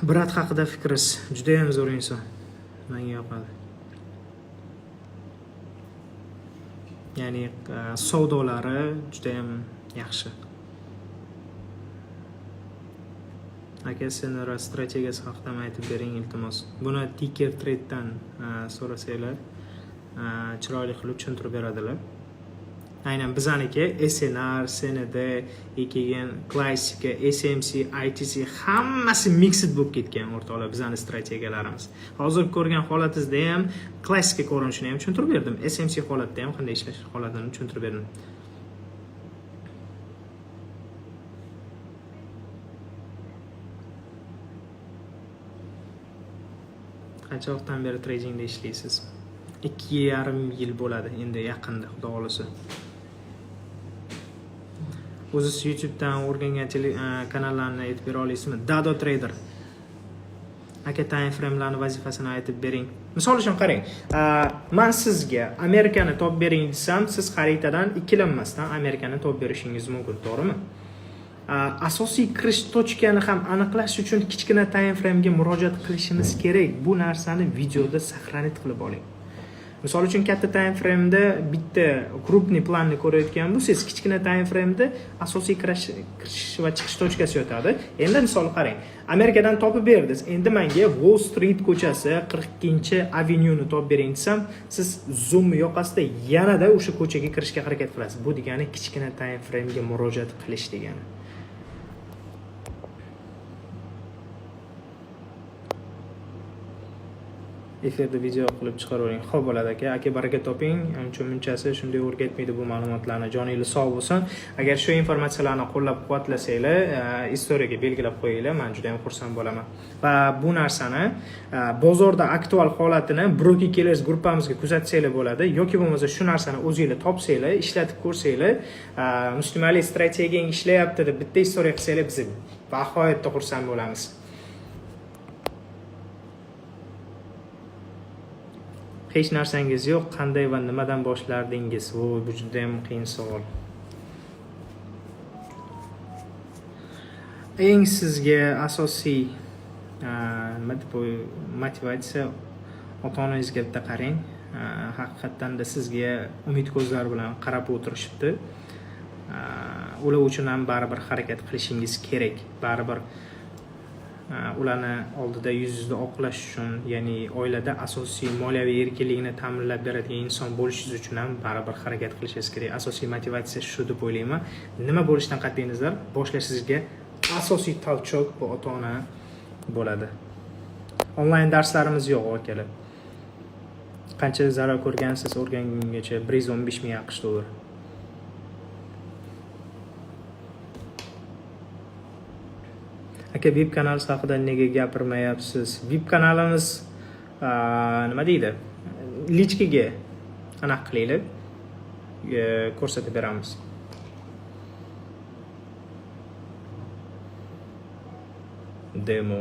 Brat haqida fikringiz juda ham zo'r inson. Menga yoqadi. Ya'ni savdolari juda ham yaxshi. Aka, senera strategiyasi haqida aytib bering iltimos. Buni Ticker Trade'dan so'rasanglar, chiroyli qilib tushuntirib beradilar. Aynan bizaniki SNR, SND, keyin klassika, SMC, ITC hammasi mixed bo'lib ketgan o'rtoqlar bizning strategiyalarimiz. Hozir ko'rgan holatingizda ham klassika ko'rinishini ham tushuntirib berdim. SMC holatda ham qanday ishlash holatini tushuntirib berdim. Qancha vaqtdan beri tradingda ishlaysiz? 2,5 yil bo'ladi endi yaqinda, xudo xolasa. O'zingiz YouTube'dan o'rgangan kanallarni aytib bera olasizmi? Dado Trader. aka time framelarni vazifasini aytib bering. Misol uchun qarang, men sizga Amerikani topib bering desam, siz xaritadan ikkilanmasdan Amerikani topib berishingiz mumkin, to'g'rimi? Asosiy kirish tochkani ham aniqlash uchun kichkina time framega murojaat qilishimiz kerak. Bu narsani videoda saqlanib qilib oling. Misol uchun katta time frameda bitta krupniy planni ko'rayotgan bo'lsangiz, kichkina time frameda asosiy kirish va chiqish tochkasi yotadi. Endi misol qarang, Amerikadan topib berdingiz. Endi menga Wall Street ko'chasi 42-avenyuni topib bering desam, siz zoom yoqasida yanada o'sha ko'chaga kirishga harakat qilasiz. Bu degani kichkina time framega murojaat qilish degani. Efirda video qilib chiqaravering. Xo'p bo'ladi aka. Aka baraka toping. Uncha-munchasi shunday o'rgatmaydi bu ma'lumotlarni. Joningiz sog' bo'lsin. Agar shu informatsiyalarni qo'llab-quvvatlasanglar, istoriyaga belgilab qo'yinglar. Men juda ham xursand bo'laman. Va bu narsani bozorda aktual holatini Broker Killers gruppamizga kuzatsanglar bo'ladi yoki bo'lmasa shu narsani o'zingizlar topsanglar, ishlatib ko'rsanglar, muslimalik strategiyang ishlayapti deb bitta istoriya qilsanglar, biz bahoyatda xursand bo'lamiz. Hech narsangiz yo'q, qanday va nimadan boshlardingiz? Bu juda ham qiyin savol. Eng sizga asosiy nima deb motivatsiya ota-onangizga bitta qarang. Haqiqatan da sizga umid ko'zlari bilan qarab o'tirishibdi. Ular uchun ham baribir harakat qilishingiz kerak. Baribir ularni oldida yuz-yuzda oqlash uchun, ya'ni oilada asosiy moliyaviy erkinlikni ta'minlab beradigan inson bo'lishingiz uchun ham baribir harakat qilishingiz kerak. Asosiy motivatsiya shu deb o'ylayman. Nima bo'lishidan qat'iy nazar, boshlashingizga asosiy talchoq bu ota-ona bo'ladi. Onlayn darslarimiz yo'q akalar. Qancha zarar ko'rgansiz o'rgangungacha 115 ming AQSh dollar. Aka VIP kanal haqida nega gapirmayapsiz? VIP kanalimiz nima deydi? Lichkaga aniq qilinglar. Ko'rsatib beramiz. Demo.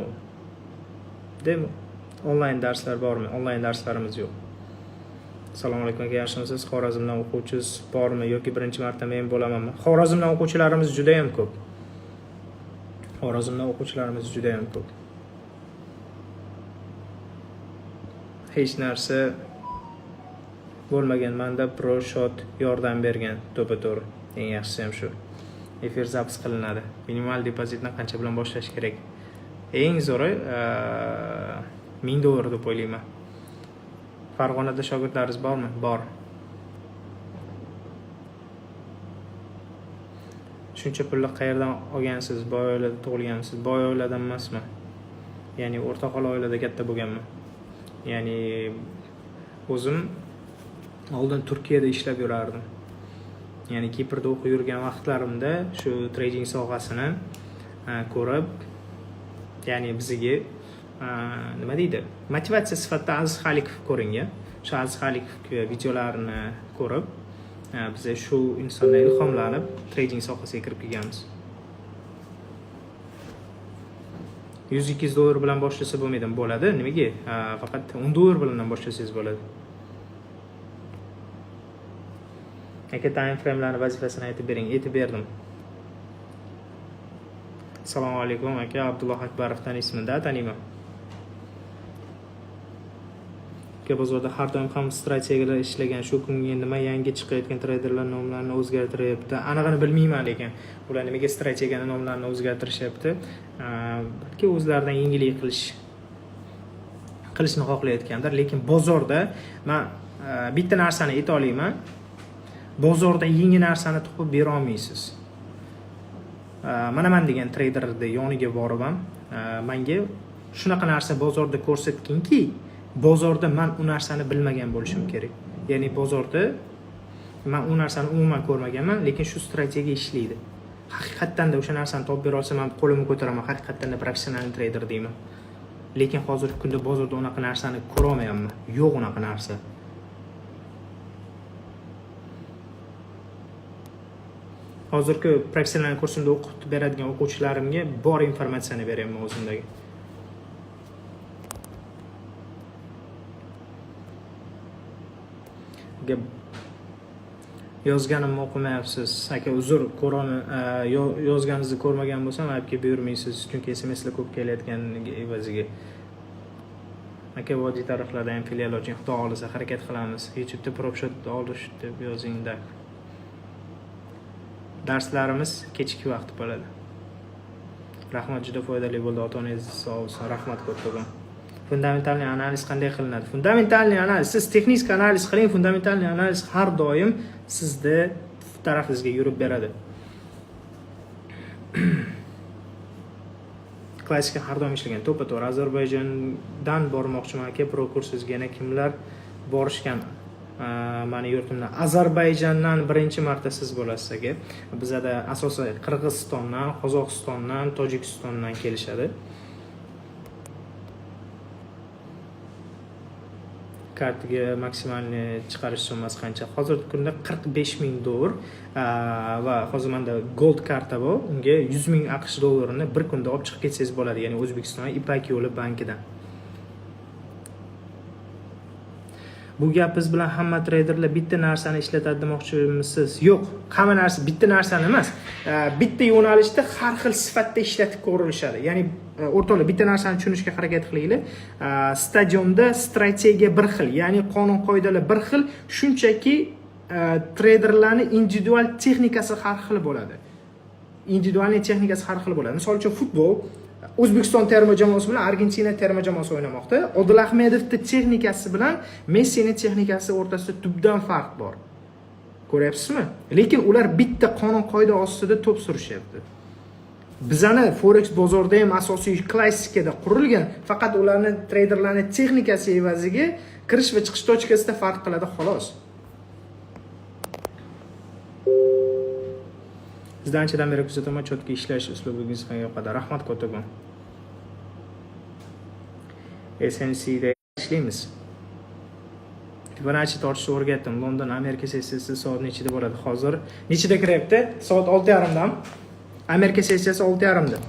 Onlayn darslar bormi? Onlayn darslarimiz yo'q. Assalomu alaykum aka, yaxshimisiz? Xorazmdan o'quvchisiz bormi yoki birinchi marta men bo'lamanmi? Xorazmdan o'quvchilarimiz juda ham ko'p. Hech narsa bo'lmagan, menda pro shot yordam bergan, to'g'ri. Eng yaxshisi ham shu. Efir zapis qilinadi. Minimal depozitni qancha bilan boshlash kerak? Eng zo'ri $1000 deb o'ylayman. Farg'onada shogirdlaringiz bormi? Bor. Shuncha pulni qayerdan olgansiz? Boy oilada tug'ilgansiz? Boy oiladan emasman. Ya'ni o'rtoqol oilada katta bo'lganman. Ya'ni o'zim oldin Turkiyada ishlab yurardim. Ya'ni Kiprda o'qib yurgan vaqtlarimda shu trading sohasini ko'rib, ya'ni bizga nima deydi? Motivatsiya sifatida Aziz Xalikov ko'ringa. Shu Aziz Xalikov videolarini ko'rib, biz shu insondan ilhomlanib trading sohasiga kirib kelganmiz. $100-200 bilan boshlasa bo'lmaydi, bo'ladi. Nimaga? Faqat $10 bilan boshlasangiz bo'ladi. Aka time framelarning vazifasini aytib bering. Aytib berdim. Assalomu alaykum aka, Abdulloh Akbarovdan ismida taniyman. Bozorda har doim ham strategiyalar ishlagan, shu kunga nima yangi chiqayotgan treyderlar nomlarini o'zgartiryapti. Anig'ini bilmayman, lekin ular nimaga strategiyani nomlarini o'zgartirishyapti? Balki o'zlaridan yengillik qilishni xohlayotgandir, lekin bozorda men bitta narsani ayta olaman. Bozorda yangi narsani topib bera olmaysiz. Mana men degan treyderning yoniga borib ham menga shunaqa narsa bozorda ko'rsatganki, bozorda men u narsani bilmagan bo'lishim kerak. Ya'ni bozorda men u narsani umuman ko'rmaganman, lekin shu strategiya ishlaydi. Haqiqatdan da o'sha narsani topib bera olsam, men qo'limni ko'taraman, haqiqatdan da professional treyder deyman. Lekin hozirgi kunda bozorda unaqa narsani ko'ra olmayapman. Yo'q unaqa narsa. Hozirgi professional kursimda o'qib beradigan o'quvchilarimga bor informatsiyani beraman o'zimdagi. yozganimni o'qimayapsiz. Aka uzr, yozganingizni ko'rmagan bo'lsam aytga buyurmaysiz, chunki SMSlar ko'p kelayotganligi evaziga. Aka vodiy taraflarda ham filial oching, xudo xolisa harakat qilamiz. YouTube'da propshot olish deb yozingda. Darslarimiz kechki vaqt bo'ladi. Rahmat, juda foydali bo'ldi. Ota-onangiz sog' bo'lsin. Rahmat ko'p-ko'p. Fundamentalniy analiz qanday qilinadi? Fundamentalniy analiz, siz texnik analiz qiling, fundamentalniy analiz har doim sizni tarafingizga yurib beradi. Klassika har doim ishlagan. To'ppa-to'g'ri Ozarbayjondan bormoqchiman aka, pro kursingizga yana kimlar borishgan? Mani yurtimdan Ozarbayjondan birinchi marta siz bo'lasiz aka. Bizda asosan Qirg'izistondan, Qozog'istondan, Tojikistondan kelishadi. Kartaga maksimalniy chiqarish summasi qancha? Hozirgi kunda $45,000 va hozir menda gold karta bor. Unga 100,000 AQSh dollarini bir kunda olib chiqib ketsangiz bo'ladi, ya'ni O'zbekiston Ipak yo'li bankidan. Bu gapingiz bilan hamma treyderlar bitta narsani ishlatadi demoqchimisiz? Yo'q, hamma narsa bitta narsani emas. Bitta yo'nalishda har xil sifatda ishlatib ko'rilishadi. Ya'ni o'rtoqlar, bitta narsani tushunishga harakat qilinglar. Stadionda strategiya bir xil, ya'ni qonun qoidalar bir xil, shunchaki treyderlarning individual texnikasi har xil bo'ladi. Individualniy texnikasi har xil bo'ladi. Misol uchun futbol O'zbekiston terma jamoasi bilan Argentina terma jamoasi o'ynamoqda. Odil Ahmedovning texnikasi bilan Messining texnikasi o'rtasida tubdan farq bor. Ko'ryapsizmi? Lekin ular bitta qonun qoida ostida to'p surishyapti. Bizani forex bozorida ham asosiy klassikada qurilgan, faqat ularning treyderlarning texnikasi evaziga kirish va chiqish tochkasida farq qiladi xolos. Sizdan anchadan beri kuzataman, chotki ishlash uslubingiz menga yoqadi. Rahmat ko'tagon. SNC'da ishlaymiz. Fibonacci tortishni o'rgatdim. London Amerika sessiyasi soat nechida bo'ladi? Hozir nechida kiryapti? Soat 6:30dan. Amerika sessiyasi 6:30da.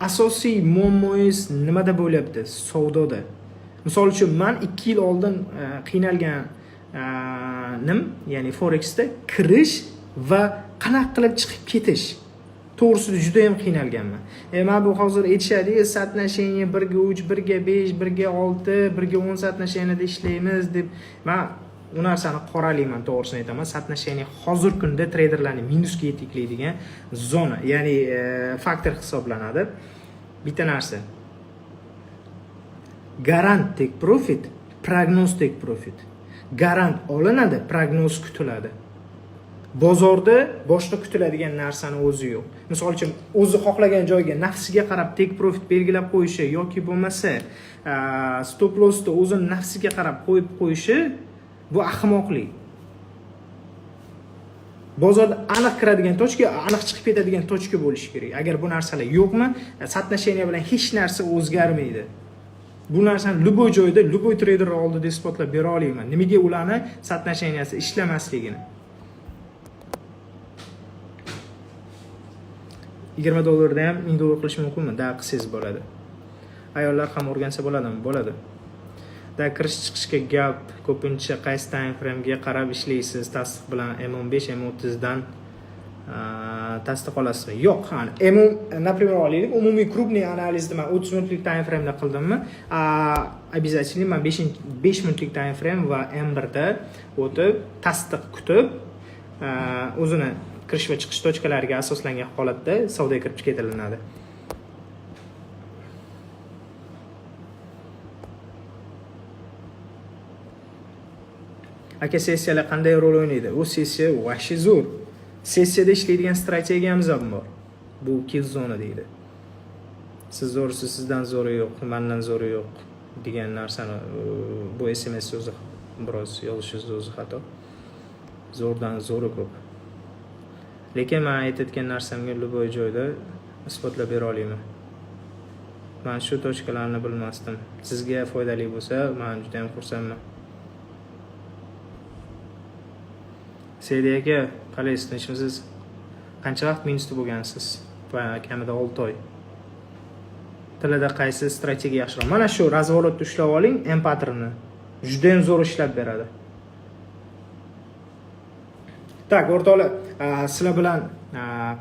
Asosiy muammoingiz nimada bo'lyapti? Savdoda. Misol uchun men 2 yil oldin qiynalganim, ya'ni forexda kirish va qanaqa qilib chiqib ketish to'g'risida juda ham qiynalganman. Men bu hozir aytishadi, satnasheniya 1/3, 1/5, 1/6, 1/10 satnasheniyada ishlaymiz deb. Men u narsani qoralayman, to'g'risini aytaman. Satnasheniya hozirgi kunda treyderlarning minusga yetaklaydigan zona, ya'ni faktor hisoblanadi. Bitta narsa. Garant take profit, prognoz take profit. Garant olinadi, prognoz kutiladi. Bozorda boshqa kutiladigan narsani o'zi yo'q. Misol uchun, o'zi xohlagan joyga nafsiga qarab take profit belgilab qo'yishi yoki bo'lmasa stop lossni o'zini nafsiga qarab qo'yib qo'yishi bu ahmoqlik. Bozorda aniq kiradigan tochka, aniq chiqib ketadigan tochka bo'lishi kerak. Agar bu narsalar yo'qmi, satnasheniya bilan hech narsa o'zgarmaydi. Bu narsani любой joyda, любой treyder oldida isbotlab bera olaman. Nimaga ularni satnasheniyasi ishlamasligini. $20 ham $1000 qilish mumkinmi? Da qilsangiz bo'ladi. Ayollar ham o'rgansa bo'ladimi? Bo'ladi. Da kirish chiqishga gap ko'pincha qaysi time frame'ga qarab ishlaysiz? Tasdiq bilan M15, M30 dan tasdiq olasizmi? Yo'q, qani. Например, olaylik, umumiy krupniy analizni men 30 minutlik time frame'da qildimmi? Обязательно men 5 minutlik time frame va M1 da o'tib, tasdiq kutib, o'zini kirish va chiqish tochkalariga asoslangan holatda savdoga kirib ketilinadi. Aka, sessiyalar qanday rol o'ynaydi? U sessiya vahshiy zo'r. Sessiyada ishlaydigan strategiyamiz ham bor. Bu kill zona deydi. Siz zo'rsiz, sizdan zo'ri yo'q, mendan zo'ri yo'q degan narsani bu SMS so'zi biroz yozishingiz o'zi xato. Zo'rdan zo'ri ko'p. Lekin men aytayotgan narsamga любой joyda isbotlab bera olaman. Men shu tochkalarni bilmasdim. Sizga foydali bo'lsa, men juda ham xursandman. Seydi aka, qalaysiz, tinchmisiz? Qancha vaqt minusda bo'lgansiz? Kamida 6 oy. Tilida qaysi strategiya yaxshiroq? Mana shu razворотni ushlab oling, M patternni. Juda ham zo'r ishlab beradi. Tak, o'rtoqlar, sizlar bilan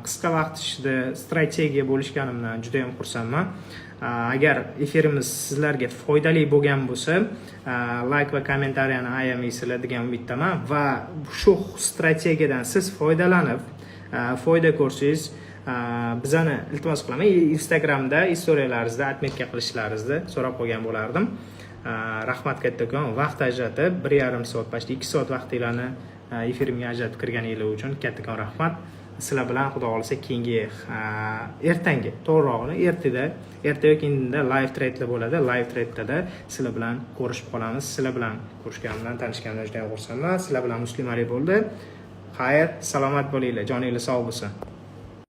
qisqa vaqt ichida strategiya bo'lishganimdan juda ham xursandman. Agar efirimiz sizlarga foydali bo'lgan bo'lsa, like va kommentariyani ayamaysizlar degan umiddaman va shu strategiyadan siz foydalanib, foyda ko'rsangiz, bizani iltimos qilaman, Instagramda istoriyalaringizda atmetka qilishlaringizni so'rab qolgan bo'lardim. Rahmat kattakon, vaqt ajratib 1,5 soat, почти 2 soat vaqtinglarni efirimga ajratib kirganingiz uchun kattakon rahmat. Sizlar bilan xudo xolisa keyingi ertangi, to'g'rirog'ini erta yoki indinda live trade'lar bo'ladi. Live trade'da sizlar bilan ko'rishib qolamiz. Sizlar bilan ko'rishganimdan, tanishganimdan juda ham xursandman. Sizlar bilan Muslim Ali bo'ldi. Xayr, salomat bo'linglar, joninglar sog' bo'lsin.